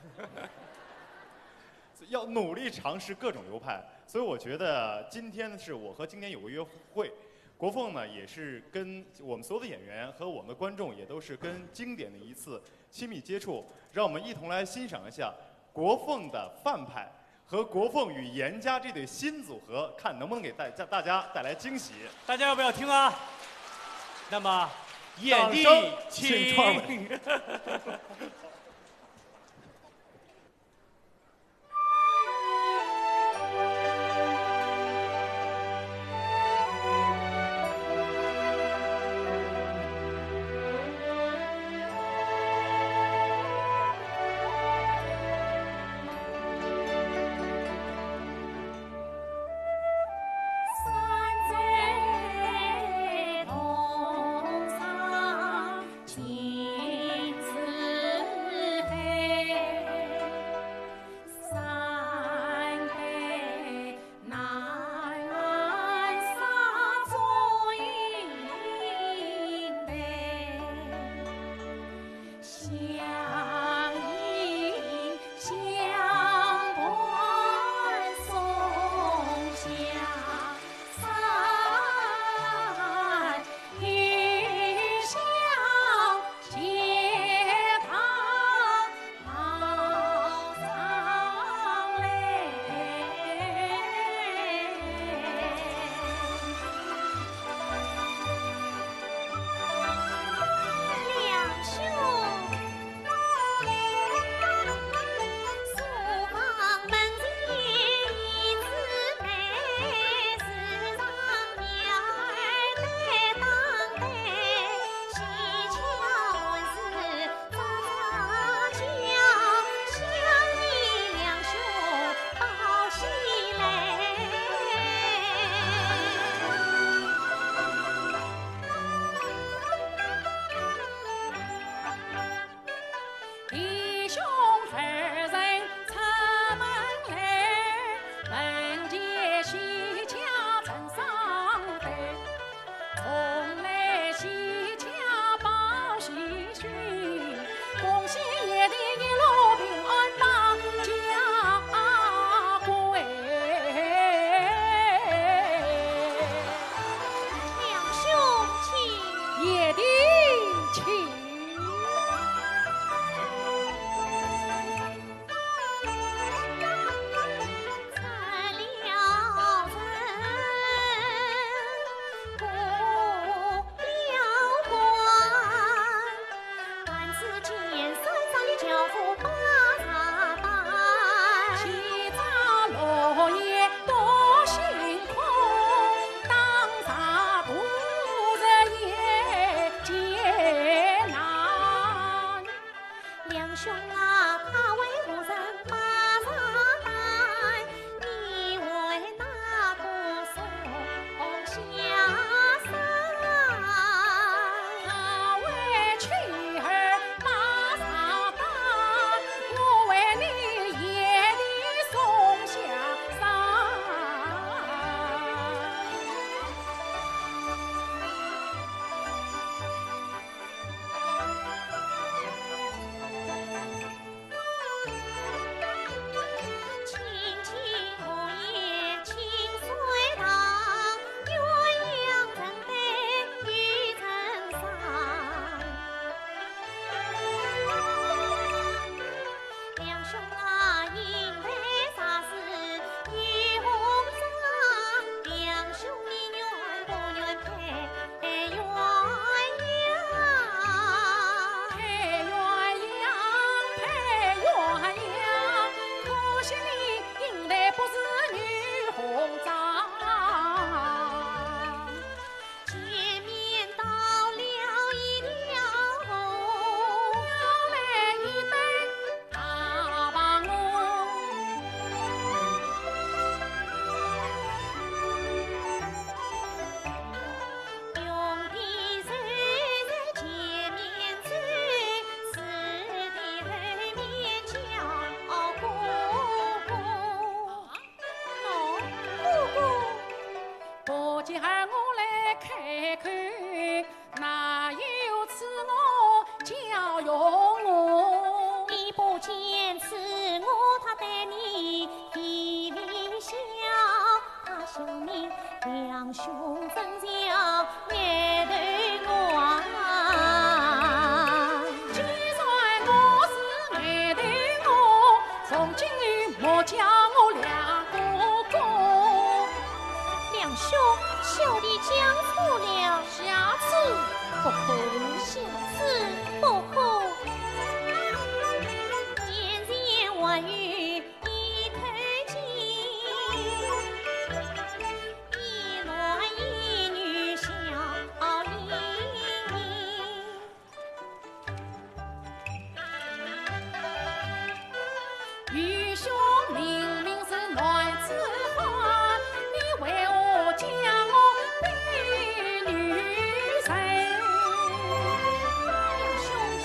要努力尝试各种流派，所以我觉得今天是我和经典有个约会。国凤呢，也是跟我们所有的演员和我们的观众，也都是跟经典的一次亲密接触。让我们一同来欣赏一下国凤的范派和国凤与严家这对新组合，看能不能给大家带来惊喜。大家要不要听啊？那么，演帝请创伟。山在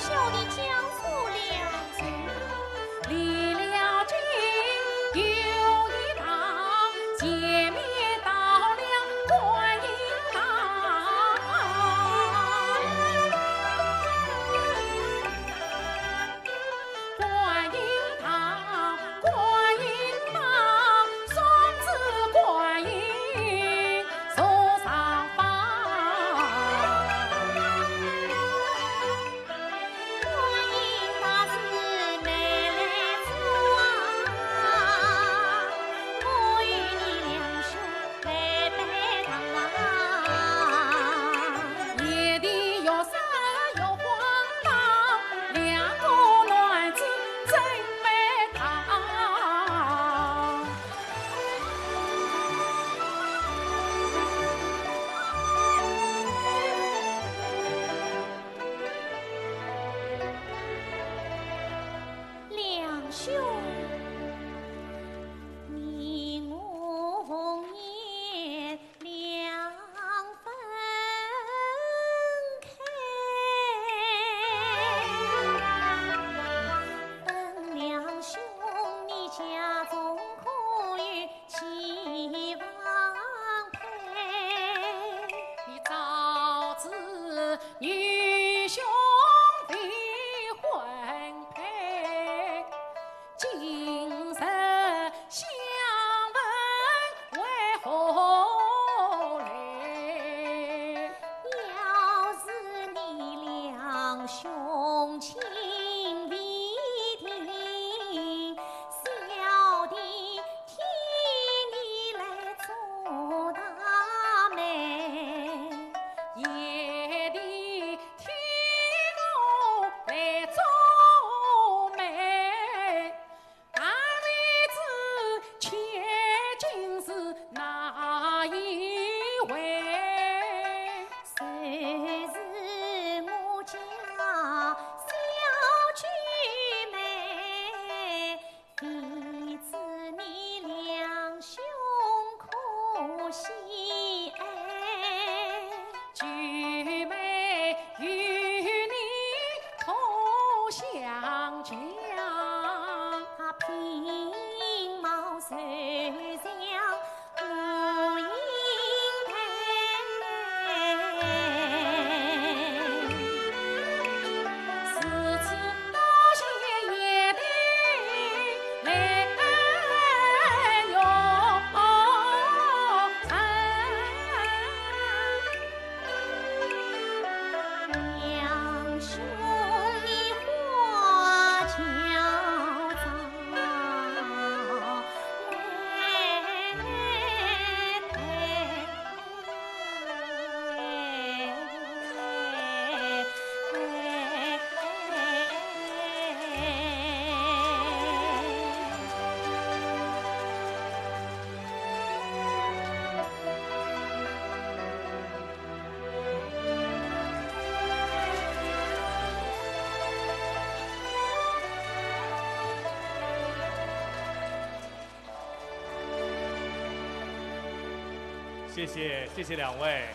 笑的家。谢谢，谢谢两位。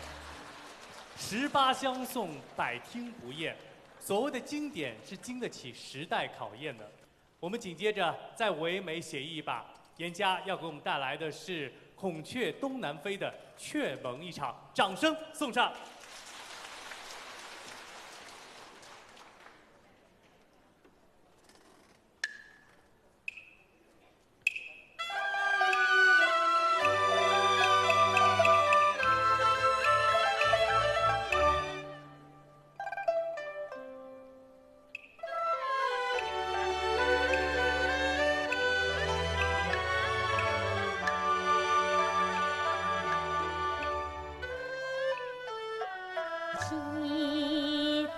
18相送，百听不厌。所谓的经典是经得起时代考验的。我们紧接着再唯美写意一把，严家要给我们带来的是《孔雀东南飞》的雀盟一场，掌声送上。记得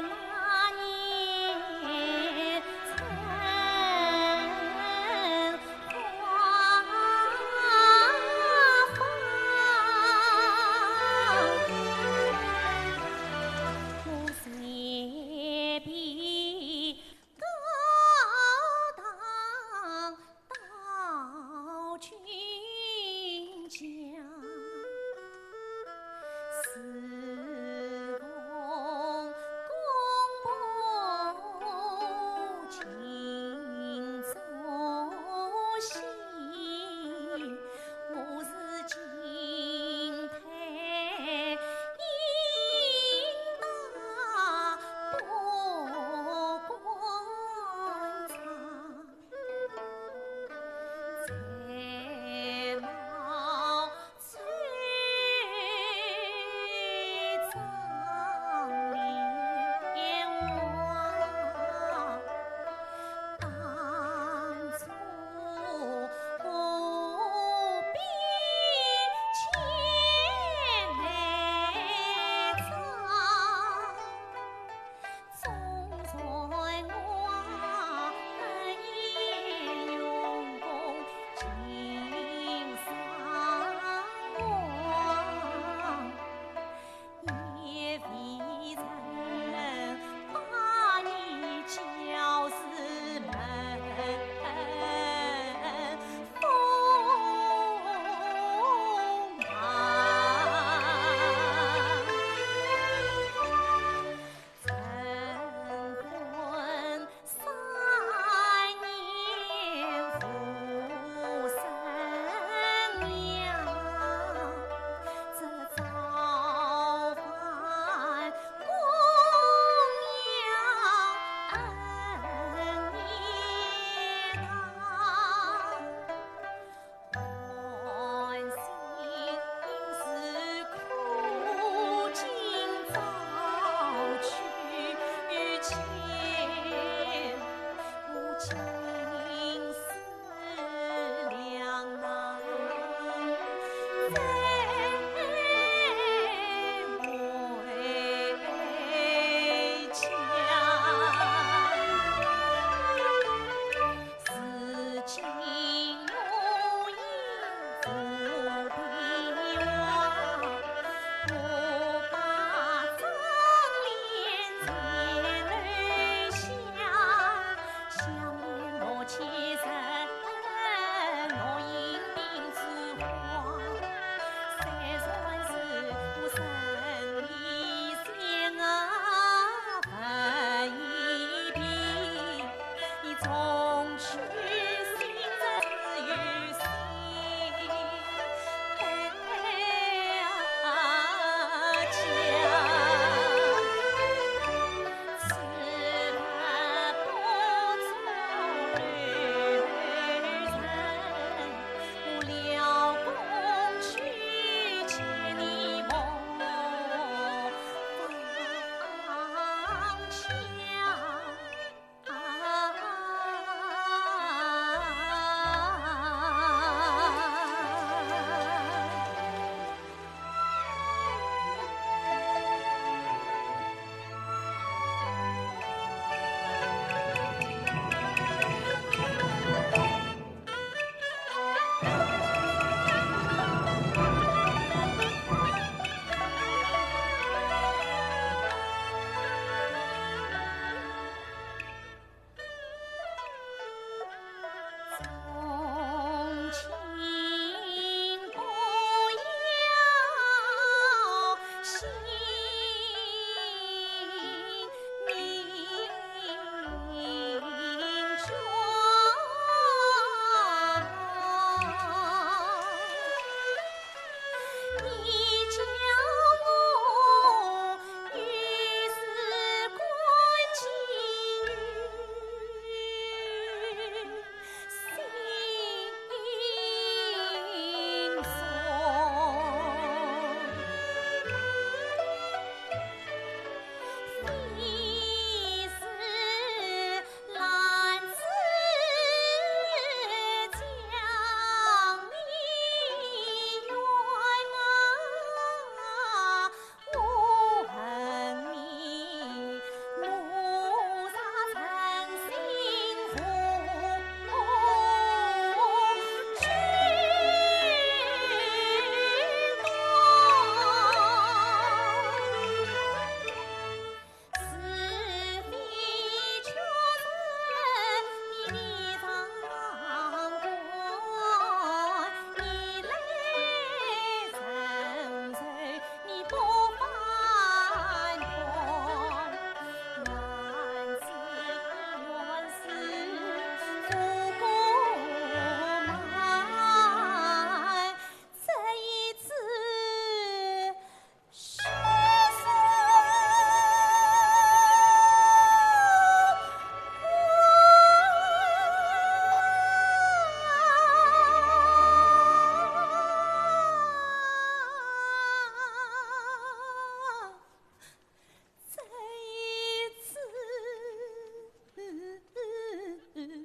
那年春花放，我随便高堂到君家。思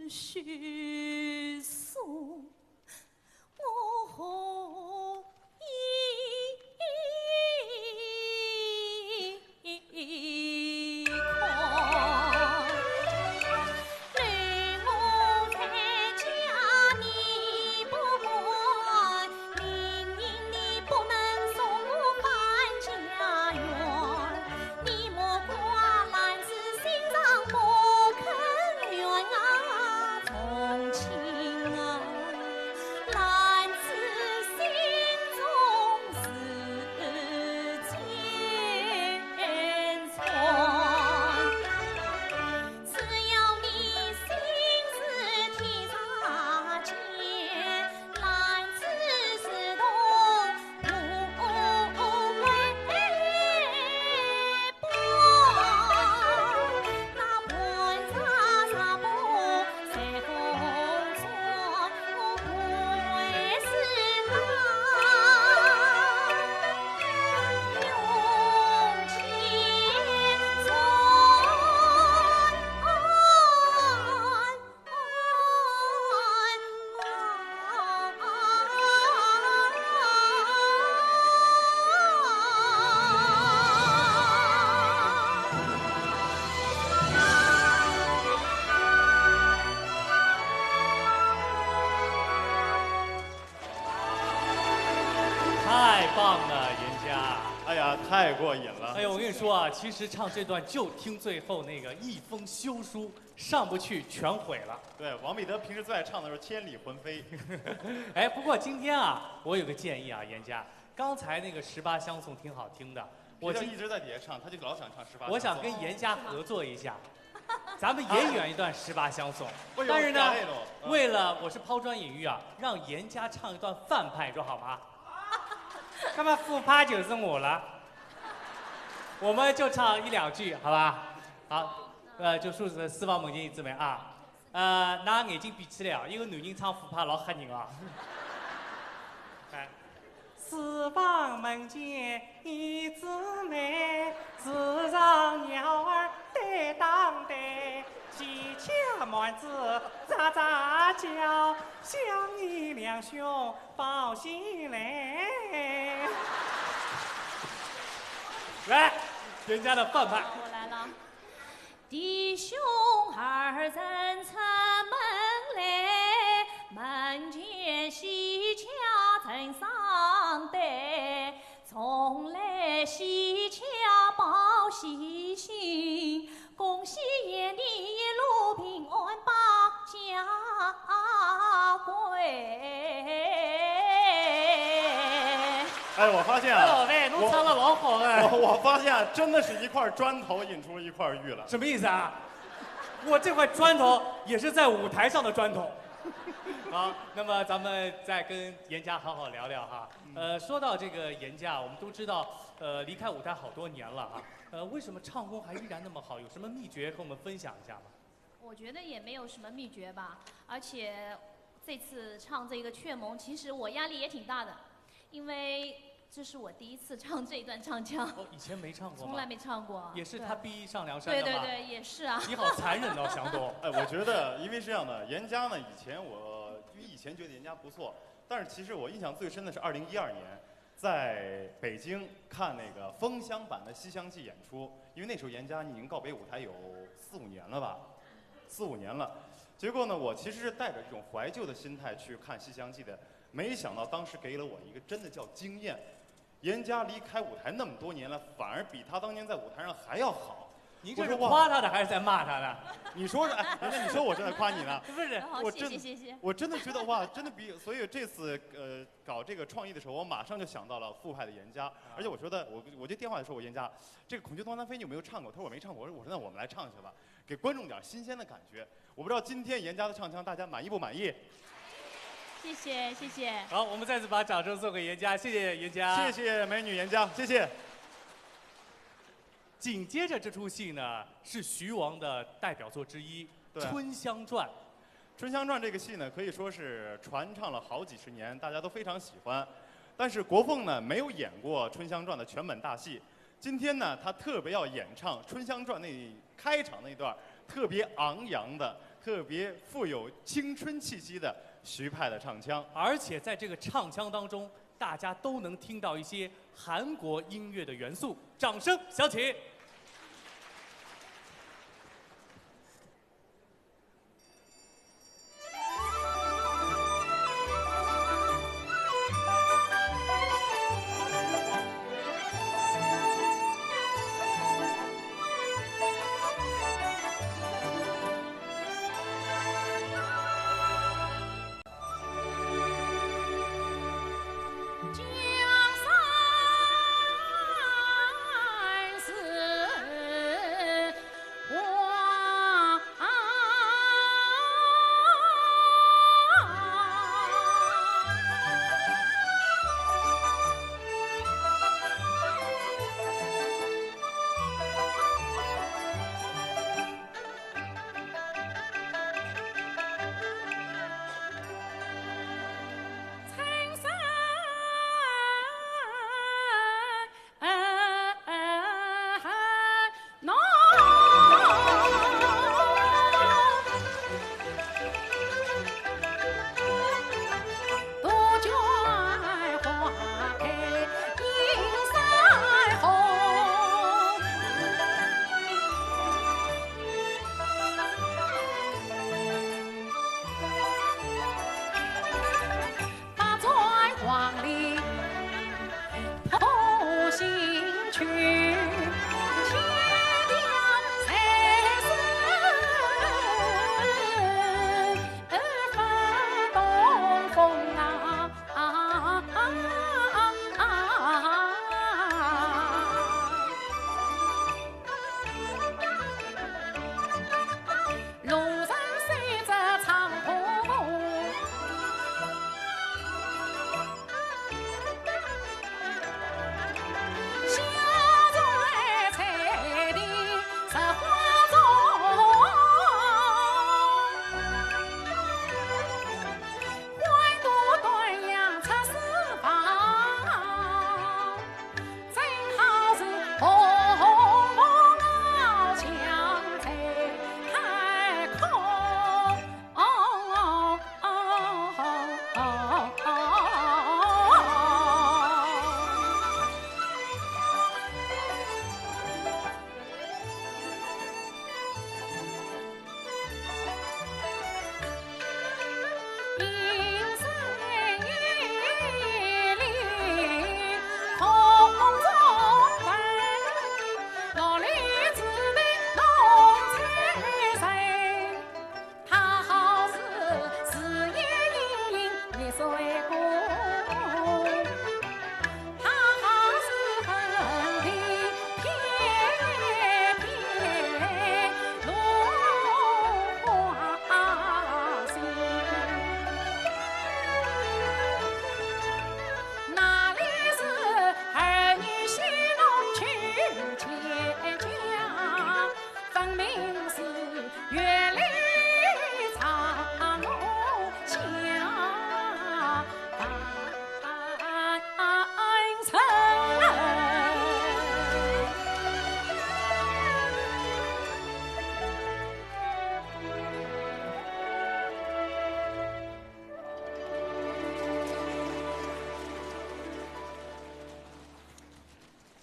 须送我何以况？累我在家你不管，明明你不能送我返家园，你莫挂篮子心上不肯圆啊，从情啊，篮子心中是坚船。只要你心是天上见，篮子是动不为报。那盘茶茶不在风霜，我不会是用情太棒了，严家。哎呀，太过瘾了！哎呦，我跟你说啊，其实唱这段就听最后那个一封休书，上不去全毁了。对，王彼得平时最爱唱的是《千里魂飞》。哎，不过今天啊，我有个建议啊，严家，刚才那个18相送挺好听的，我就一直在底下唱，他就老想唱18。我想跟严家合作一下，咱们也演一段18相送。哎呦但是呢太累了，为了我是抛砖引玉啊，让严家唱一段反派，你说好吗？那么副派就是我了，我们就唱1、2句，好吧？好，就数字4方梦见一姊妹啊，拿眼睛闭起来啊，一个男人唱副派老吓人啊。来，四方梦见一姊妹，自让鸟儿对当对，鸡恰满子喳喳叫，想你两兄抱心来。来，人家的范派。我来了。弟兄二人出门来，门前喜鹊正上对，从来喜鹊报喜讯，恭喜爷你一路平安把家归。哎，我发现啊，老魏，侬唱的老好哎。我发现真的是一块砖头引出一块玉了。什么意思啊？我这块砖头也是在舞台上的砖头。好，那么咱们再跟严家好好聊聊哈。说到这个严家，我们都知道，离开舞台好多年了啊。为什么唱功还依然那么好？有什么秘诀和我们分享一下吗？我觉得也没有什么秘诀吧，而且这次唱这个《雀盟》，其实我压力也挺大的，因为这是我第一次唱这段唱腔。哦，以前没唱过吗？从来没唱过。也是他逼上梁山的吗？对对对，也是啊。你好残忍哦，祥东。哎，我觉得因为是这样的，严家呢，以前觉得严家不错，但是其实我印象最深的是2012年，在北京看那个封箱版的《西厢记》演出，因为那时候严家已经告别舞台有4、5年了吧，4、5年了。结果呢，我其实是带着这种怀旧的心态去看《西厢记》的，没想到当时给了我一个真的叫惊艳。严家离开舞台那么多年了，反而比他当年在舞台上还要好。您这是夸他的还是在骂他的？你说是，哎，人家你说我是在夸你呢。不是，谢谢。我真的觉得哇，真的比，所以这次搞这个创意的时候，我马上就想到了副派的严家，而且我觉得我这电话就说我严家，这个《孔雀东南飞》你有没有唱过？他说我没唱过。我说那我们来唱一下吧，给观众点新鲜的感觉。我不知道今天严家的唱腔大家满意不满意？谢谢。好，我们再次把掌声送给严家，谢谢严家，谢谢美女严家，谢谢。紧接着这出戏呢，是徐王的代表作之一《春香传》。《春香传》这个戏呢，可以说是传唱了好几十年，大家都非常喜欢。但是国凤呢，没有演过《春香传》的全本大戏。今天呢，他特别要演唱《春香传》那开场那段特别昂扬的、特别富有青春气息的徐派的唱腔。而且在这个唱腔当中，大家都能听到一些韩国音乐的元素。掌声响起。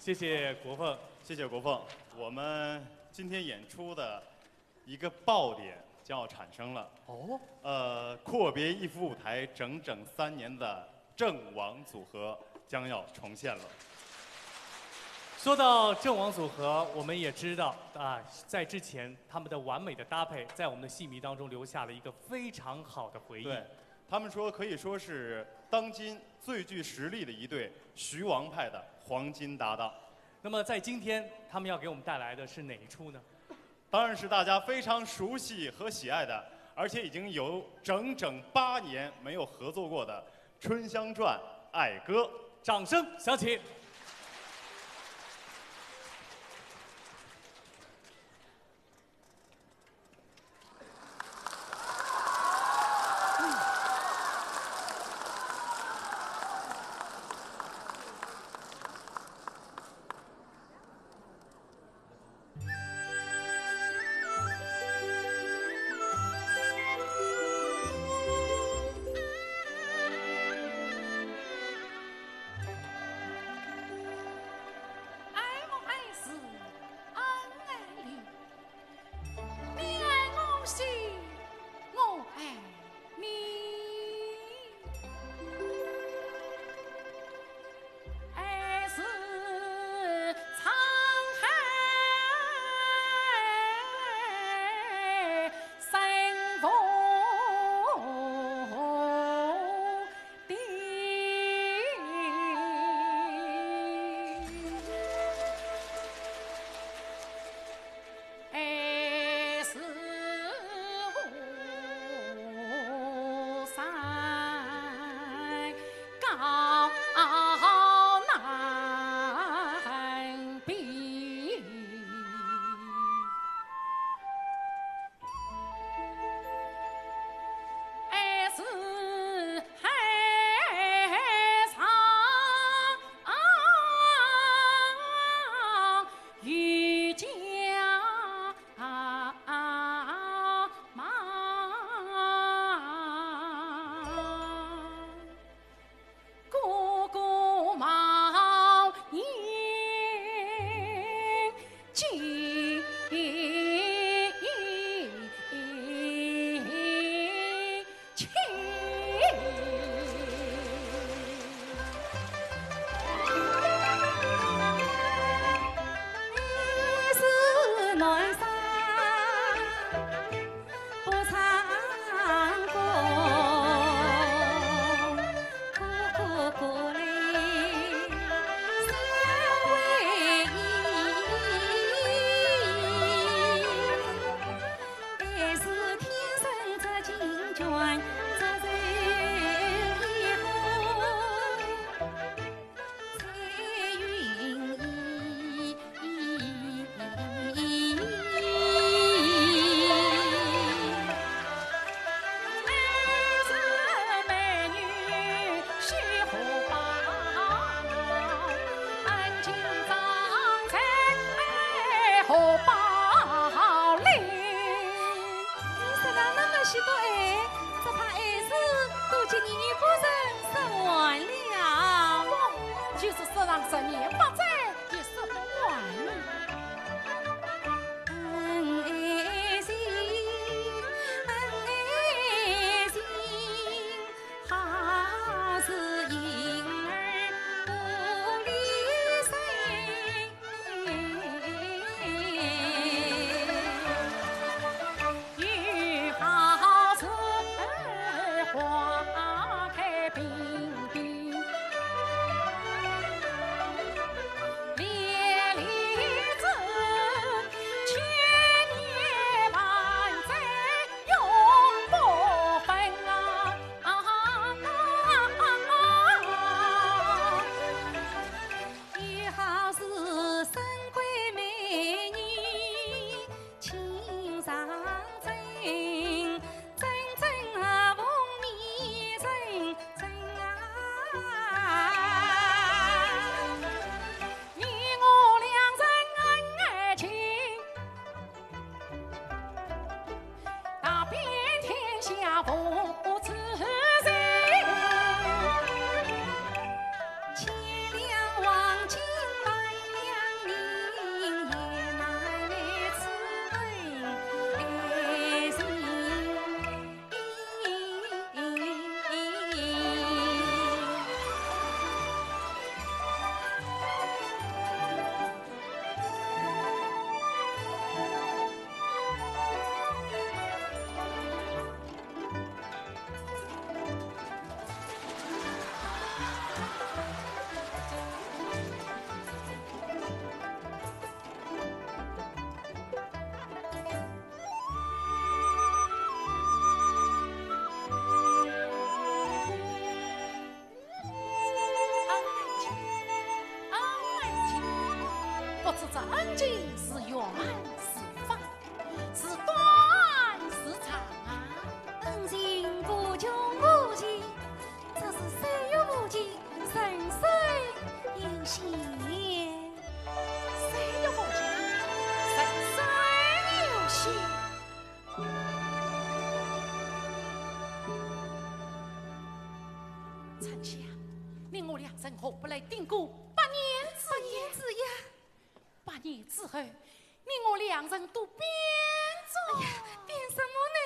谢谢国凤，谢谢国凤。我们今天演出的一个爆点将要产生了。阔别一幅舞台整整3年的郑王组合将要重现了。说到郑王组合，我们也知道啊，在之前他们的完美的搭配，在我们的戏迷当中留下了一个非常好的回忆。对，他们说可以说是当今最具实力的一对徐王派的黄金搭档。那么在今天，他们要给我们带来的是哪一出呢？当然是大家非常熟悉和喜爱的，而且已经有整整8年没有合作过的《春香传》爱歌。掌声响起。举起。是南山不唱歌，苦苦来三为一，还是天生这金卷，这人一副彩云衣。荷包里，你说了那么许多爱，只怕爱是都叫你不人生完了。就是说让10年不在，也说不完。恩爱情，恩爱情，好似婴儿不离身。又好似花开并蒂，连理子千年万载永不分又好是身贵美女情上真，真正啊风靡真真啊！你我两人恩爱情，打遍天下不知谁。千两黄金百两银，也难为此爱不知这恩情是远是方，是短是长啊？恩情不穷无尽，这是岁月无尽，人生有限。谁有不尽，谁有心。丞相，你我两人何不来定过8年之约？8年之后，你我两人都变做变什么呢？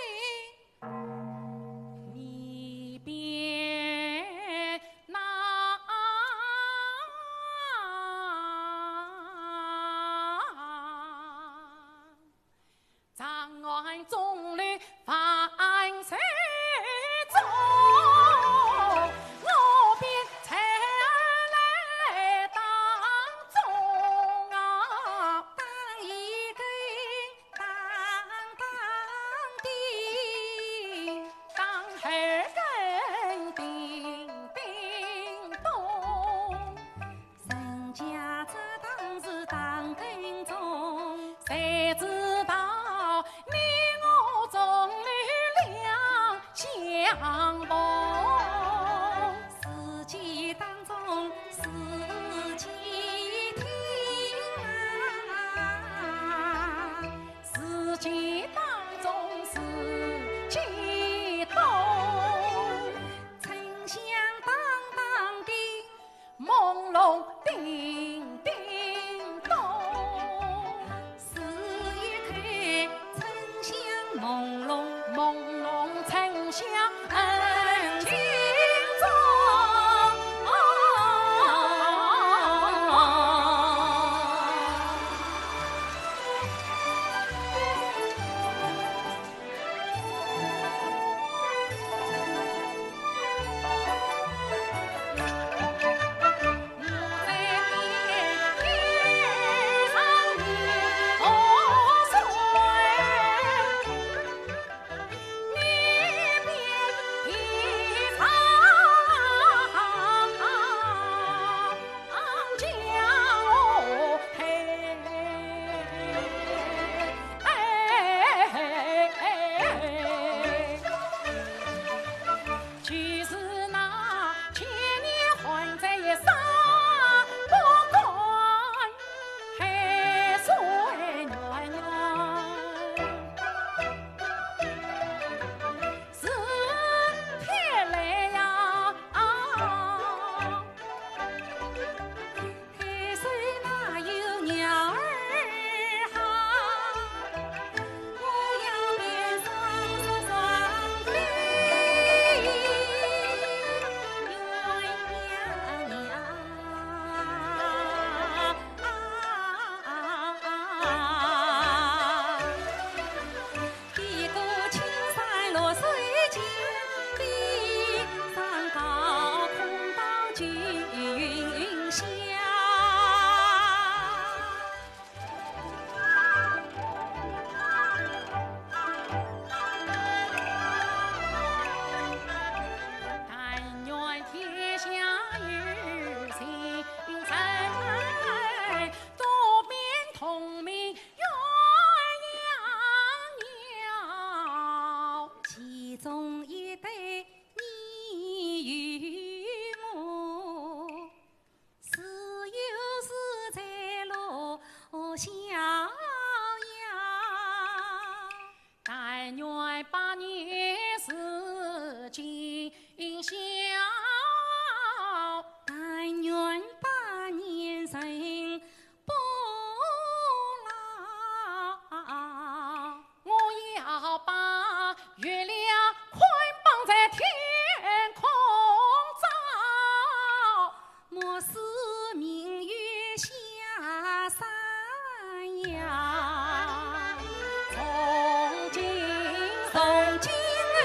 你变那长安中律范谁中？我便才来当中啊！当一根当当逍遥。但愿百年世今宵，但愿百年人不老。我要把月亮捆绑在天空照，莫使明月下山摇。从今哎，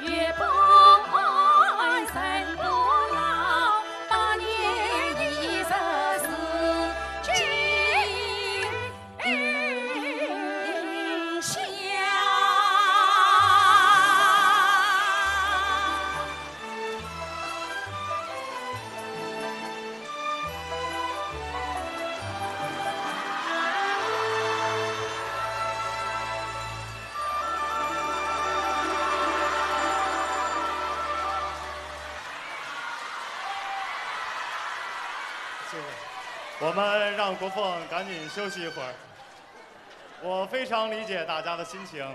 月半人不老，百年一日是今宵。谢谢。我们让国凤赶紧休息一会儿。我非常理解大家的心情，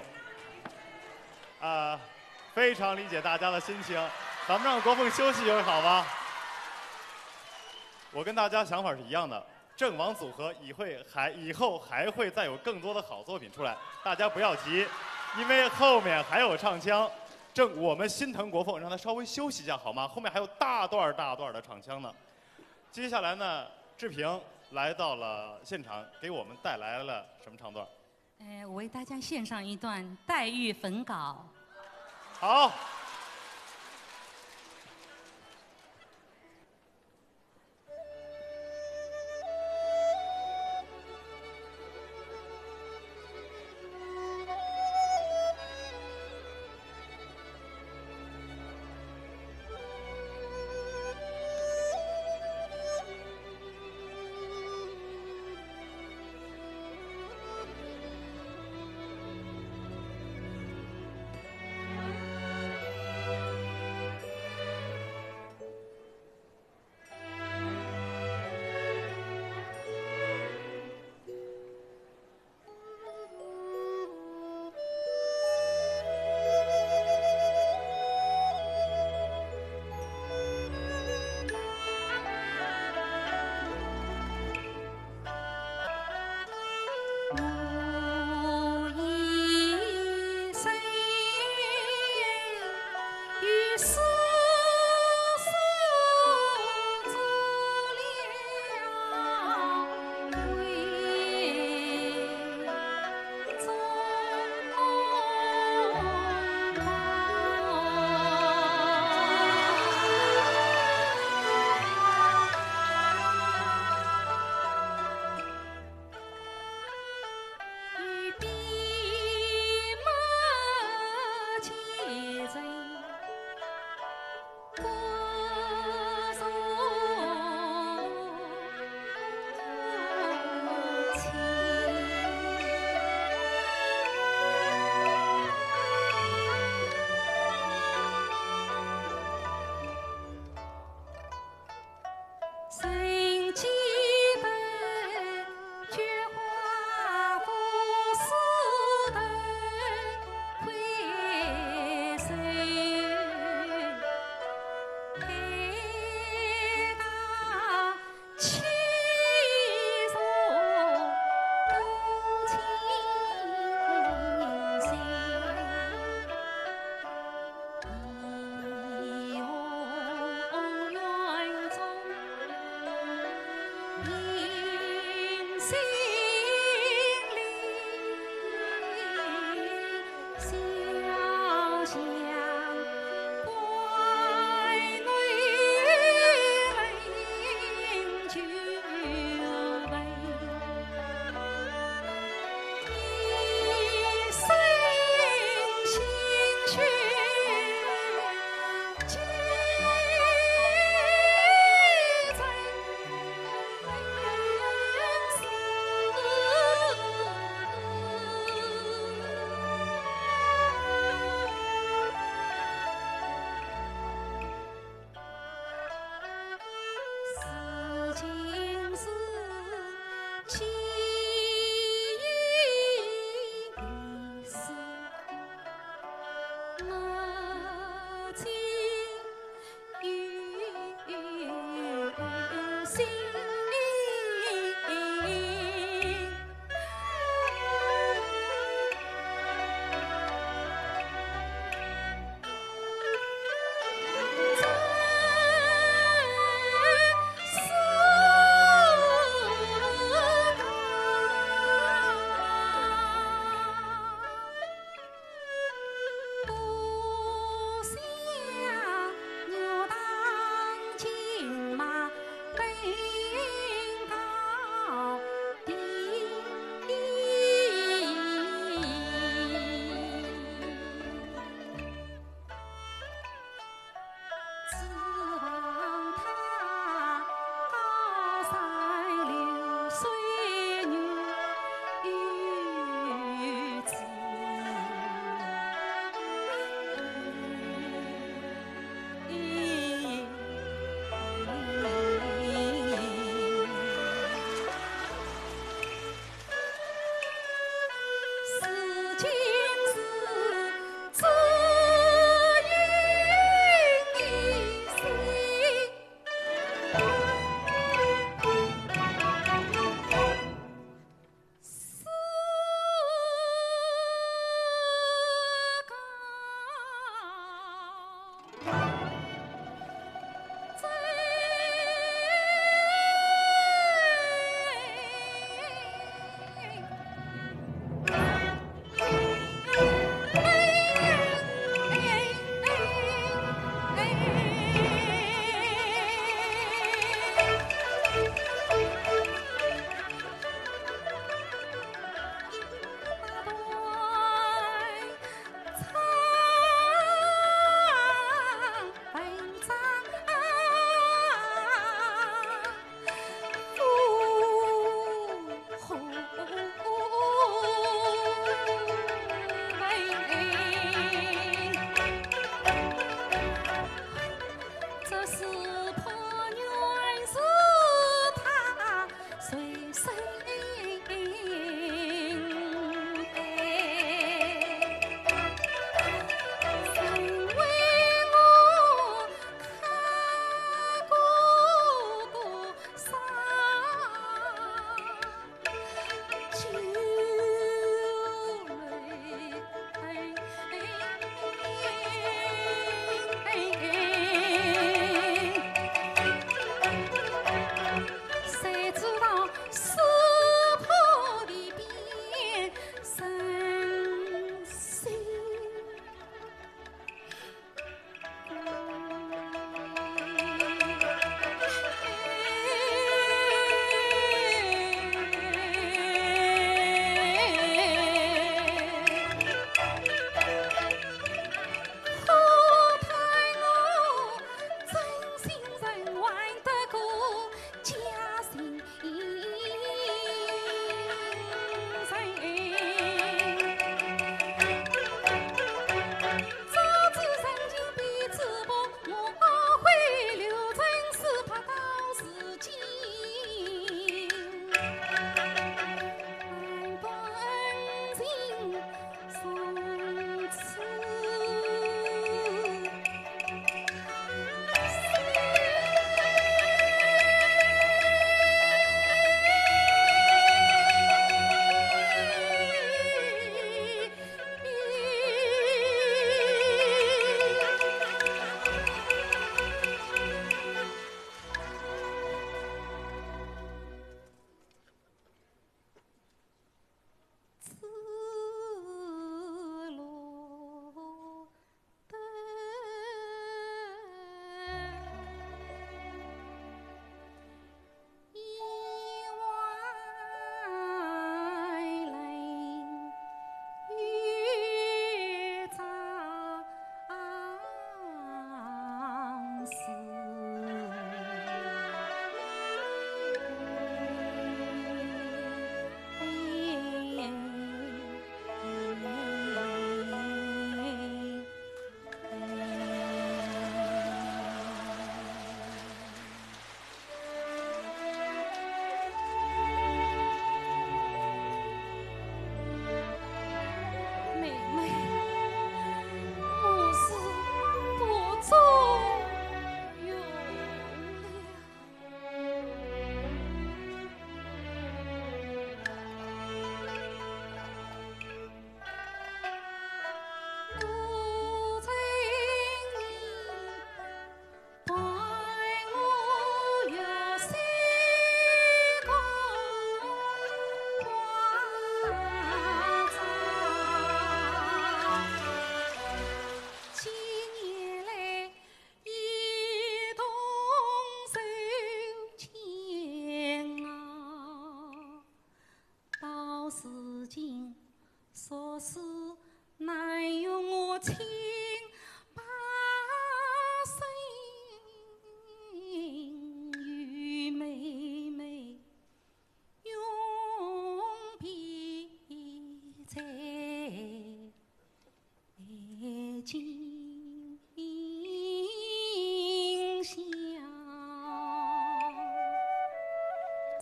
非常理解大家的心情。咱们让国凤休息一会儿好吧？我跟大家想法是一样的，阵亡组合以后还会再有更多的好作品出来，大家不要急，因为后面还有唱腔。我们心疼国凤，让他稍微休息一下好吗？后面还有大段的唱腔呢。接下来呢，志平来到了现场，给我们带来了什么唱段？我为大家献上一段《黛玉焚稿》。好。情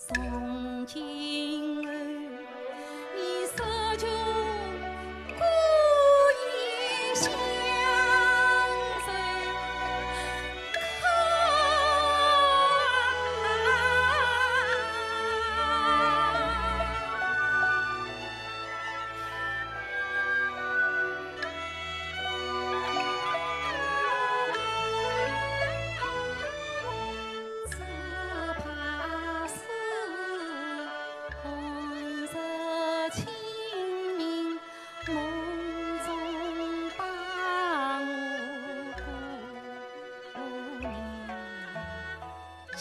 从今儿，你舍旧故意相随，只怕是红色清明梦中把我姑娘见。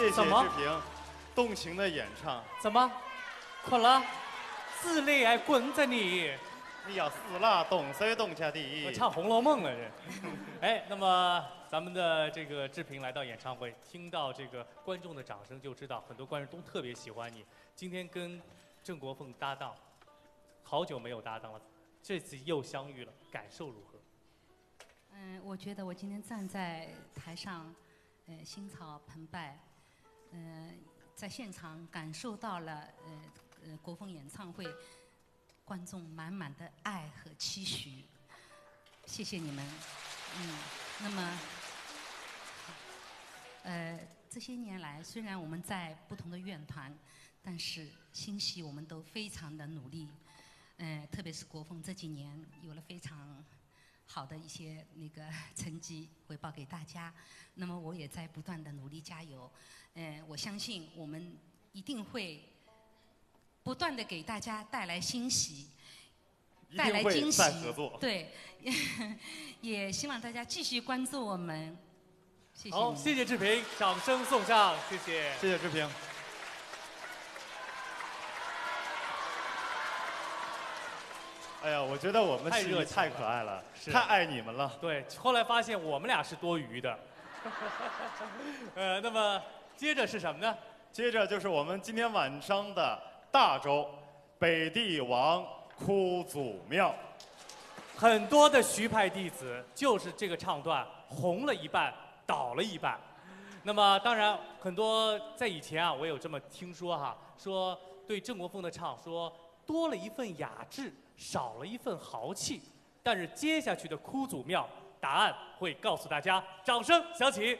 谢怎么志平动情的演唱。怎么，困了？自恋爱滚着你！你要死了，动手动脚的。我唱《红楼梦》了这。哎，那么咱们的这个志平来到演唱会，听到这个观众的掌声，就知道很多观众都特别喜欢你。今天跟郑国凤搭档，好久没有搭档了，这次又相遇了，感受如何？我觉得我今天站在台上，心潮澎湃，在现场感受到了国风演唱会观众满满的爱和期许，谢谢你们。那么，这些年来，虽然我们在不同的院团，但是欣喜我们都非常的努力，特别是国风这几年有了非常好的一些那个成绩回报给大家，那么我也在不断的努力加油，我相信我们一定会不断的给大家带来欣喜，带来惊喜。再合作。对，也希望大家继续关注我们。谢谢。好，谢谢志平，掌声送上，谢谢。谢谢志平。哎呀，我觉得我们太热情了太可爱了，是太爱你们了。对，后来发现我们俩是多余的。那么接着是什么呢？接着就是我们今天晚上的大轴北帝王哭祖庙。很多的徐派弟子就是这个唱段红了一半，倒了一半。那么当然，很多在以前啊，我有这么听说哈，说对郑国凤的唱说多了一份雅致，少了一份豪气。但是接下去的哭祖庙答案会告诉大家，掌声响起。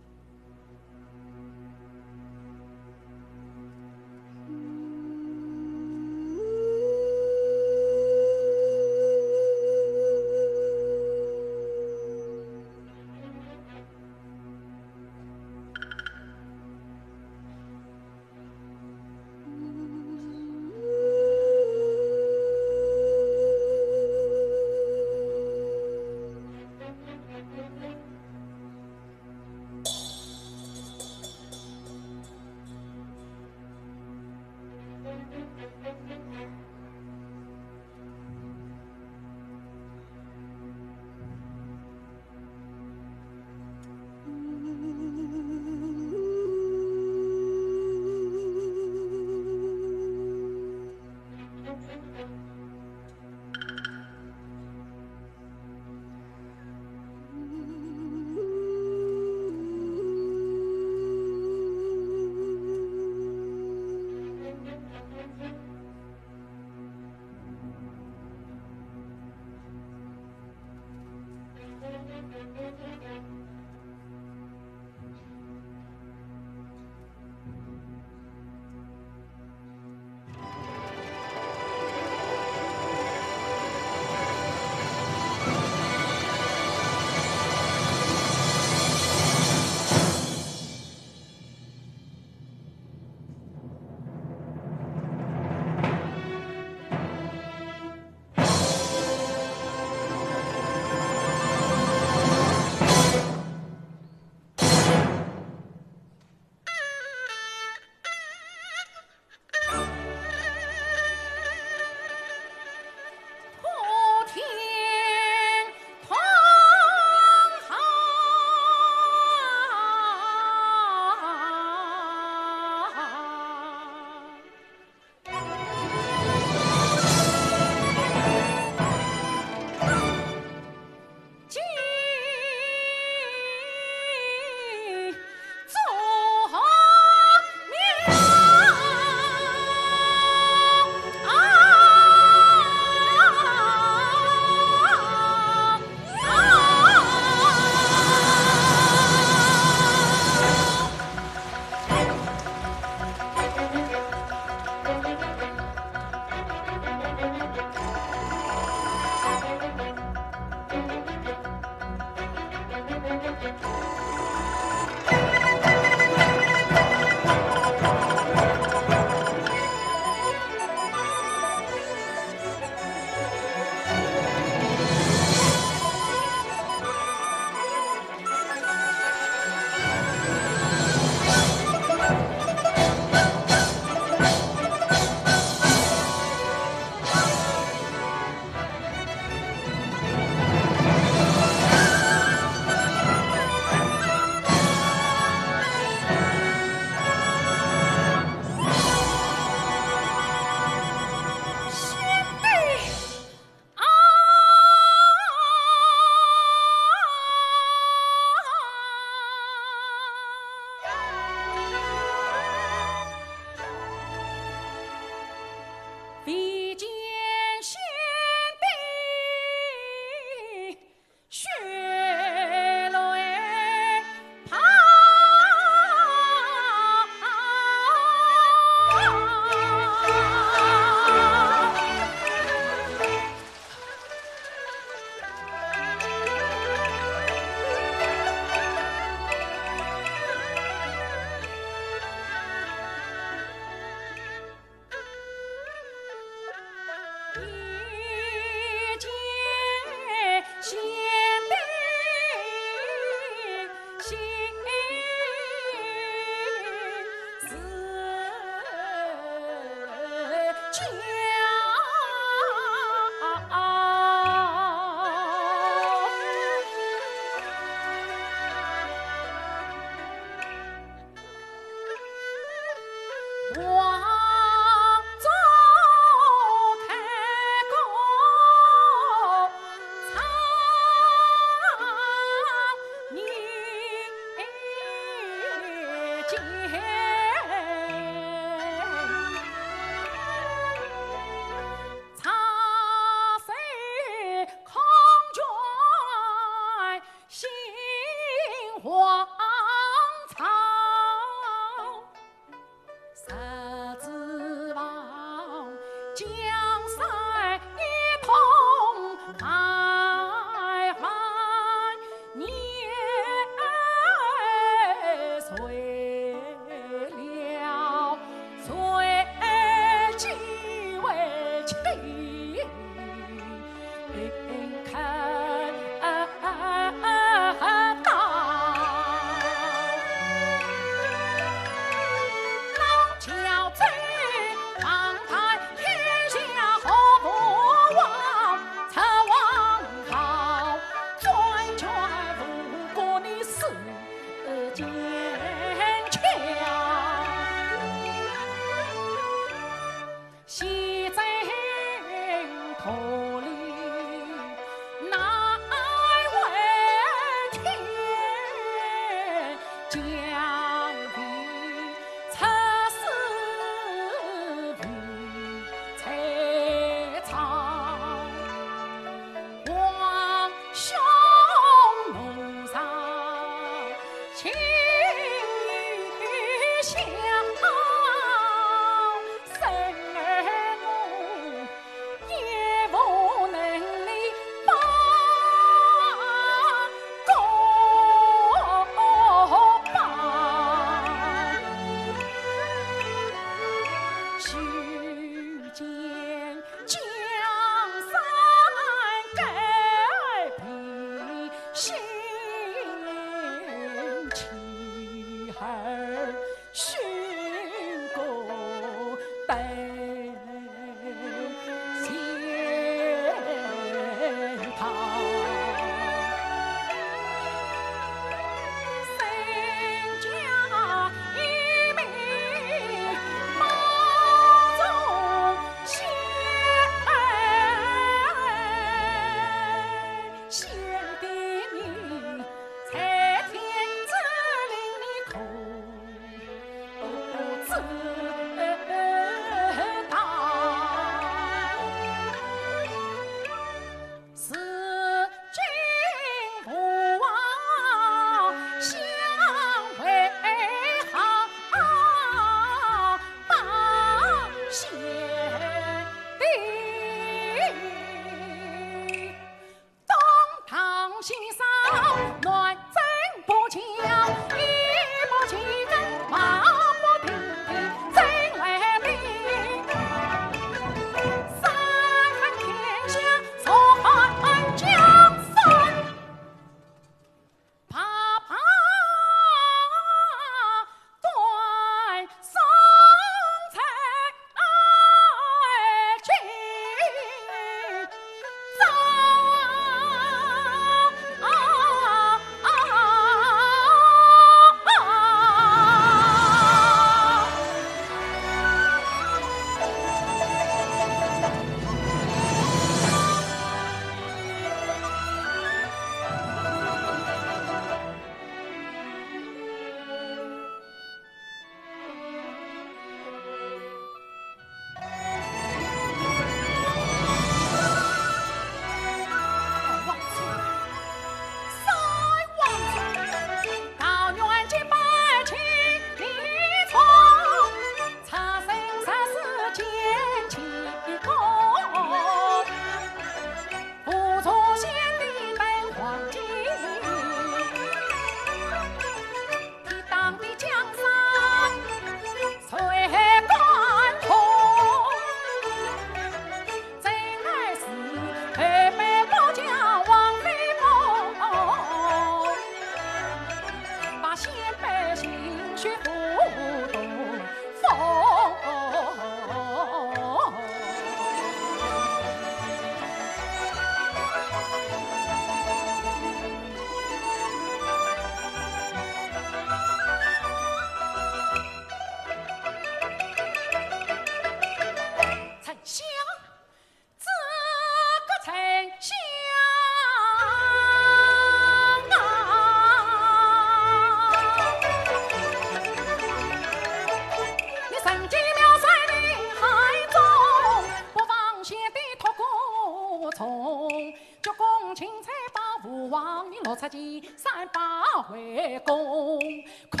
空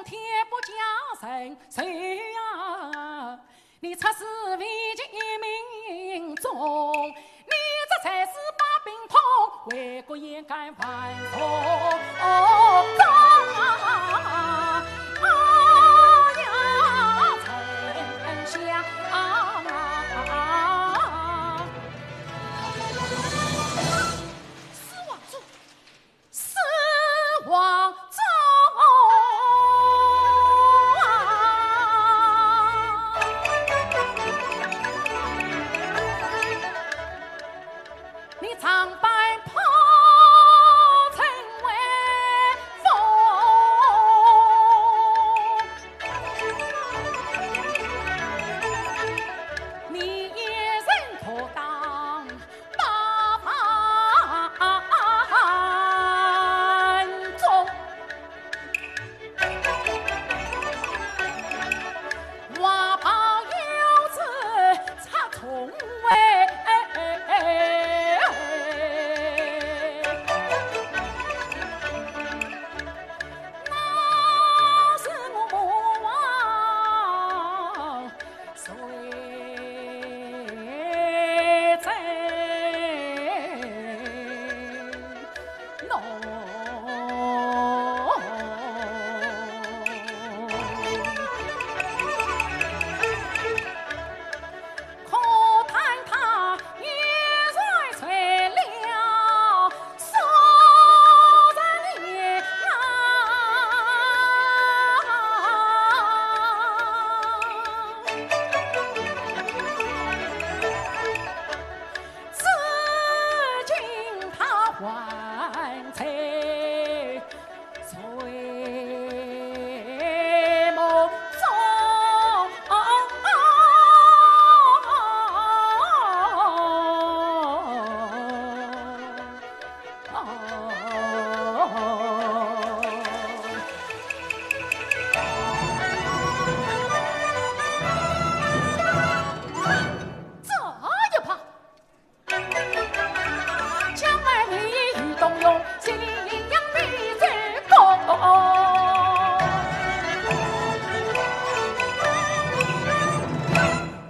天不降神谁呀？你出师为救民众，你这才是把兵统，为国也该万众呀，丞相。王中，你长白袍成为风，你一人可当八方。瓦炮有子插从位，那是我王谁在弄？还在睡梦中，这一旁。将来你与动用，信仰必最高。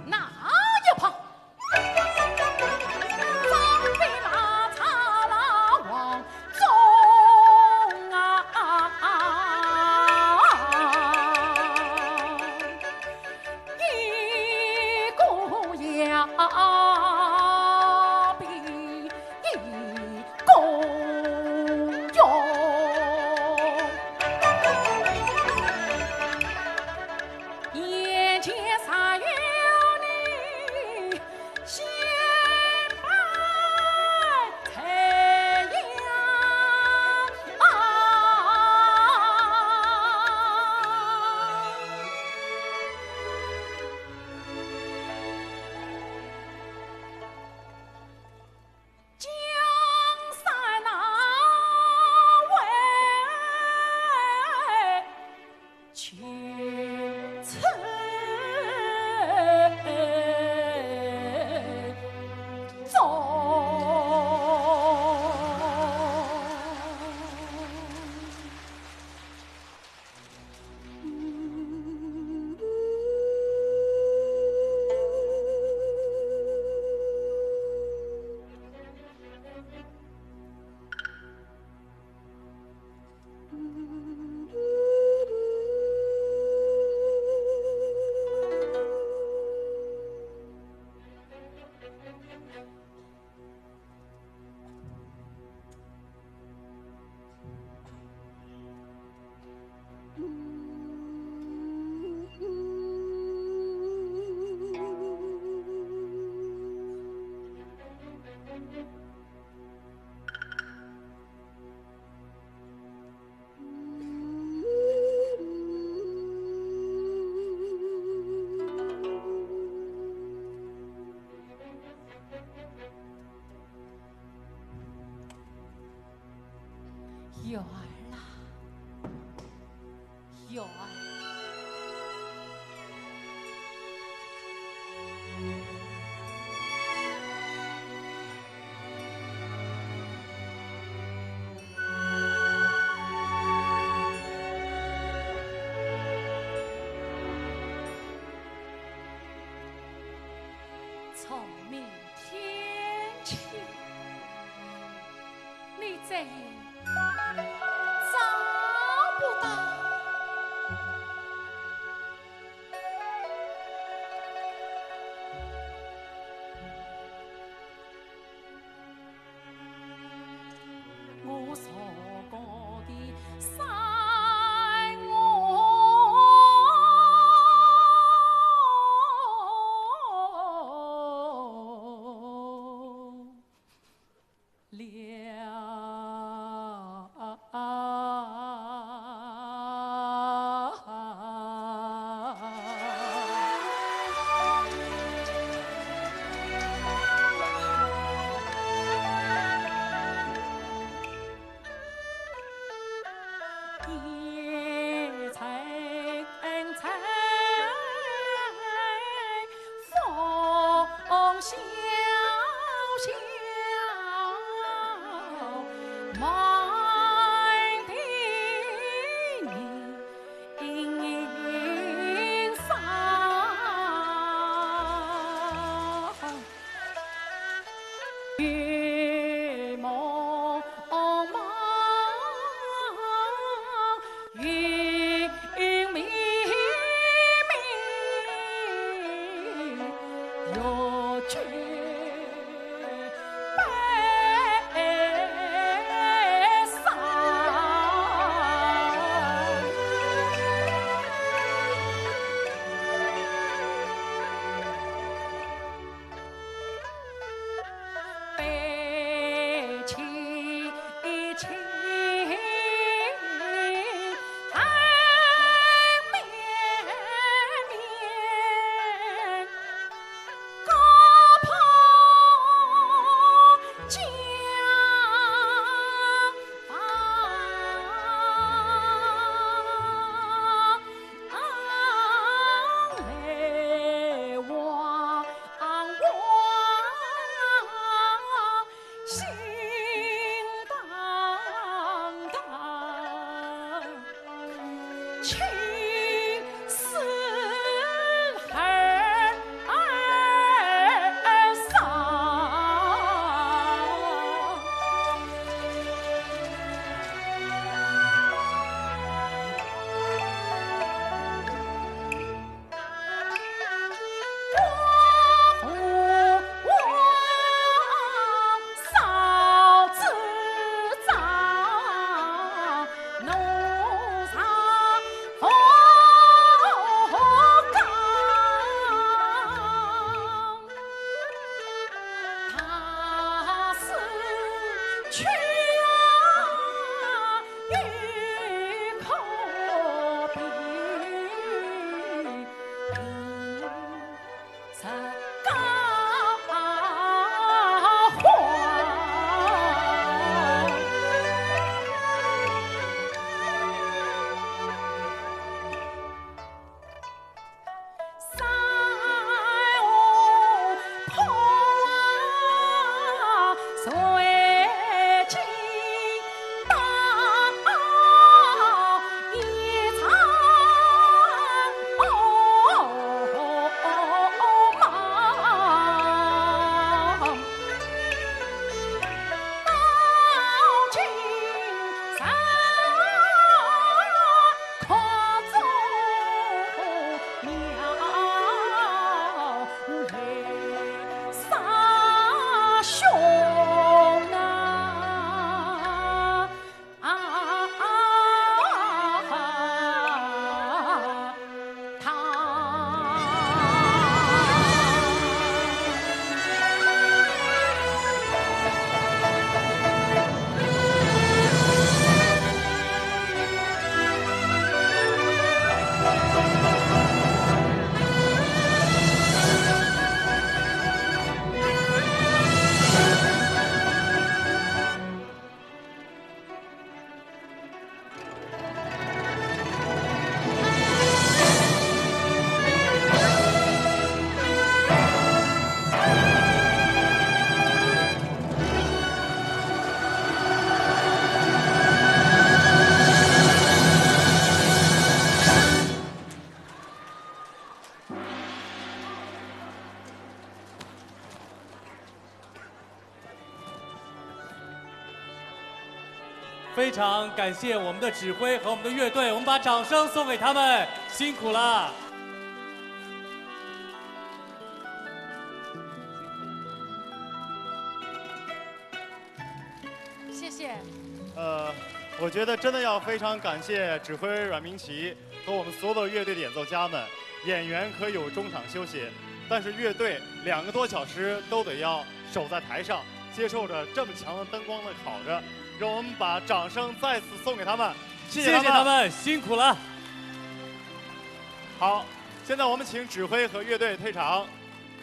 那一旁，张飞马插拉往中啊，一股呀。公用，眼前啥有你先拜太阳啊！江山那位青翠中。有儿啦，有儿。从明天起，你再也找不到我所过的生哦。非常感谢我们的指挥和我们的乐队，我们把掌声送给他们，辛苦了。谢谢。我觉得真的要非常感谢指挥阮明奇和我们所有的乐队的演奏家们。演员可以有中场休息，但是乐队2个多小时都得要守在台上，接受着这么强的灯光的烤着。让我们把掌声再次送给他们，谢谢他们，辛苦了。好，现在我们请指挥和乐队退场，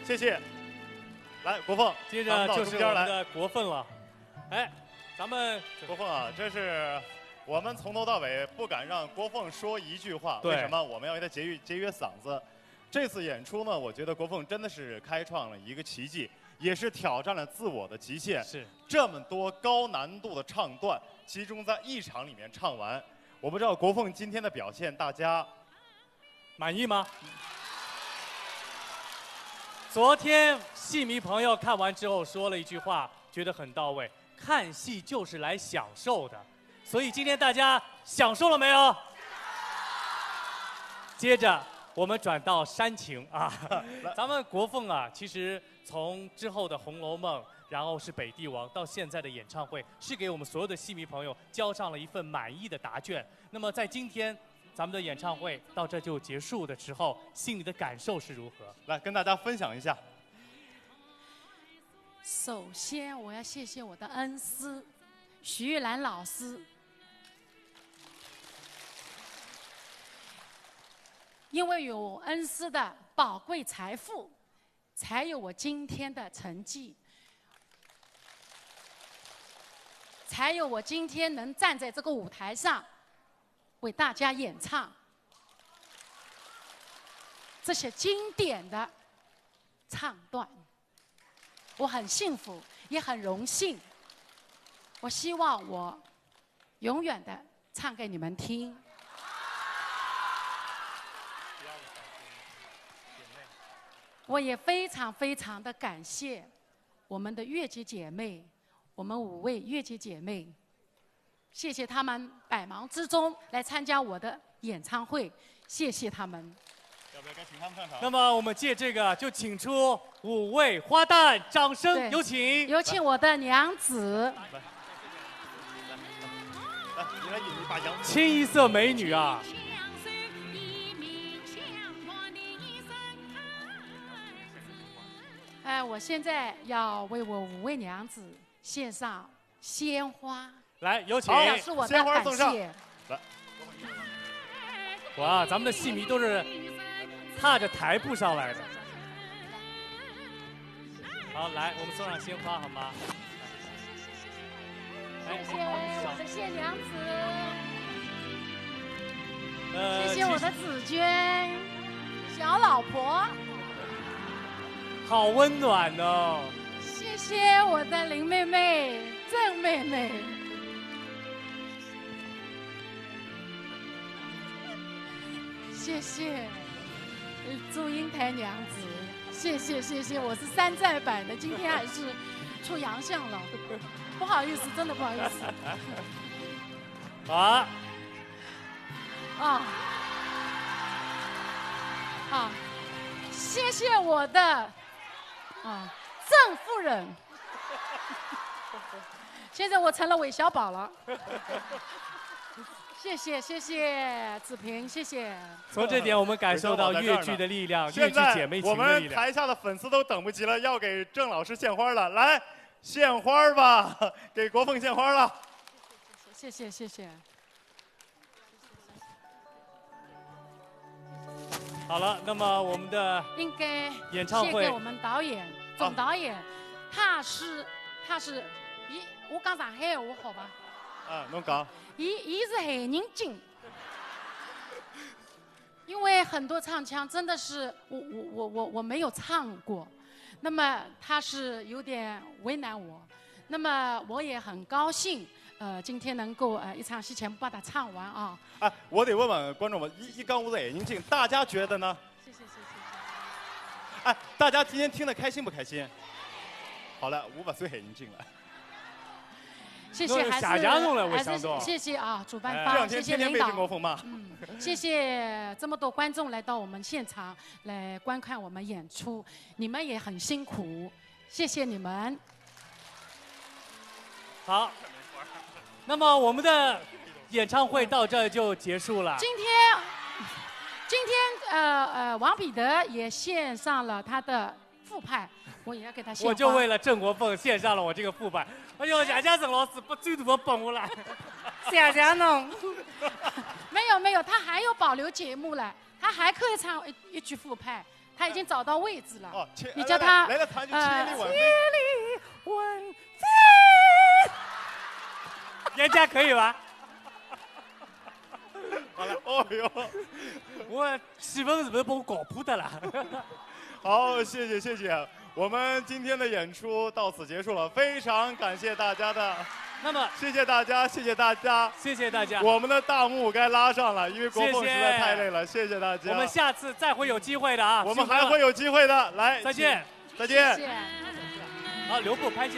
谢谢。来，国凤，接着就是我们的国凤了。哎，咱们国凤啊，这是我们从头到尾不敢让国凤说一句话，为什么？我们要为他节约嗓子。这次演出呢，我觉得国凤真的是开创了一个奇迹，也是挑战了自我的极限。是这么多高难度的唱段，集中在一场里面唱完。我不知道国凤今天的表现，大家满意吗？昨天戏迷朋友看完之后说了一句话，觉得很到位。看戏就是来享受的，所以今天大家享受了没有？接着我们转到煽情啊，咱们国凤啊，其实从之后的《红楼梦》，然后是《北帝王》，到现在的演唱会，是给我们所有的戏迷朋友交上了一份满意的答卷。那么在今天咱们的演唱会到这就结束的时候，心里的感受是如何？来跟大家分享一下。首先，我要谢谢我的恩师徐玉兰老师，因为有恩师的宝贵财富，才有我今天的成绩，才有我今天能站在这个舞台上为大家演唱这些经典的唱段。我很幸福，也很荣幸。我希望我永远的唱给你们听。我也非常非常的感谢我们的乐姐姐妹，我们5位乐姐姐妹，谢谢他们百忙之中来参加我的演唱会，谢谢他们。要不要该请他们上场？那么我们借这个就请出5位花旦，掌声有请。有请我的娘子。来，你来演一把杨紫。清一色美女啊！我现在要为我5位娘子献上鲜花。来，有请。表示我的感谢。来。哇，咱们的戏迷都是踏着台步上来的。好，来，我们送上鲜花好吗？谢谢我的谢娘子，谢谢我的紫娟，小老婆，好温暖哦。谢谢我的林妹妹、郑妹妹，谢谢祝英台娘子，谢谢，我是山寨版的，今天还是出洋相了。不好意思，真的不好意思。啊！谢谢我的郑夫人。现在我成了韦小宝了。谢谢子平，谢谢。从这点我们感受到越剧的力量，越剧姐妹情的力量。我们台下的粉丝都等不及了，要给郑老师献花了，来。献花吧，给国凤献花了。谢谢。好了，那么我们的应该演唱会，献给我们导演、总导演，他是，我讲上海话好吧？侬讲。伊是海宁精，因为很多唱腔真的是我没有唱过。那么他是有点为难我，那么我也很高兴，今天能够一场戏全部把它唱完啊！我得问问观众们，一刚屋子眼睛镜，大家觉得呢？谢谢。大家今天听得开心不开心？好了，500岁眼睛镜了。谢谢，还是谢谢啊，主办方，谢谢领导。郑国凤嘛。谢谢这么多观众来到我们现场来观看我们演出，你们也很辛苦，谢谢你们。好，那么我们的演唱会到这就结束了。今天王彼得也献上了他的复派，我也要给他献花。我就为了郑国凤献上了我这个复派。哎呦，谢谢郑老师，把最大的帮我了，谢谢侬。没有，他还有保留节目了，他还可以唱一句复派，他已经找到位置了。哦，你叫他来弹句《千里晚飞》。人家可以吧？好了，哦呦，我气氛是不是把我搞破的了？好，谢谢，我们今天的演出到此结束了，非常感谢大家的。那么，谢谢大家，谢谢大家。我们的大幕该拉上了，因为国凤实在太累了，谢谢大家。我们下次再会有机会的啊！我们还会有机会的，来，再见。再见。谢谢。好，留步拍照。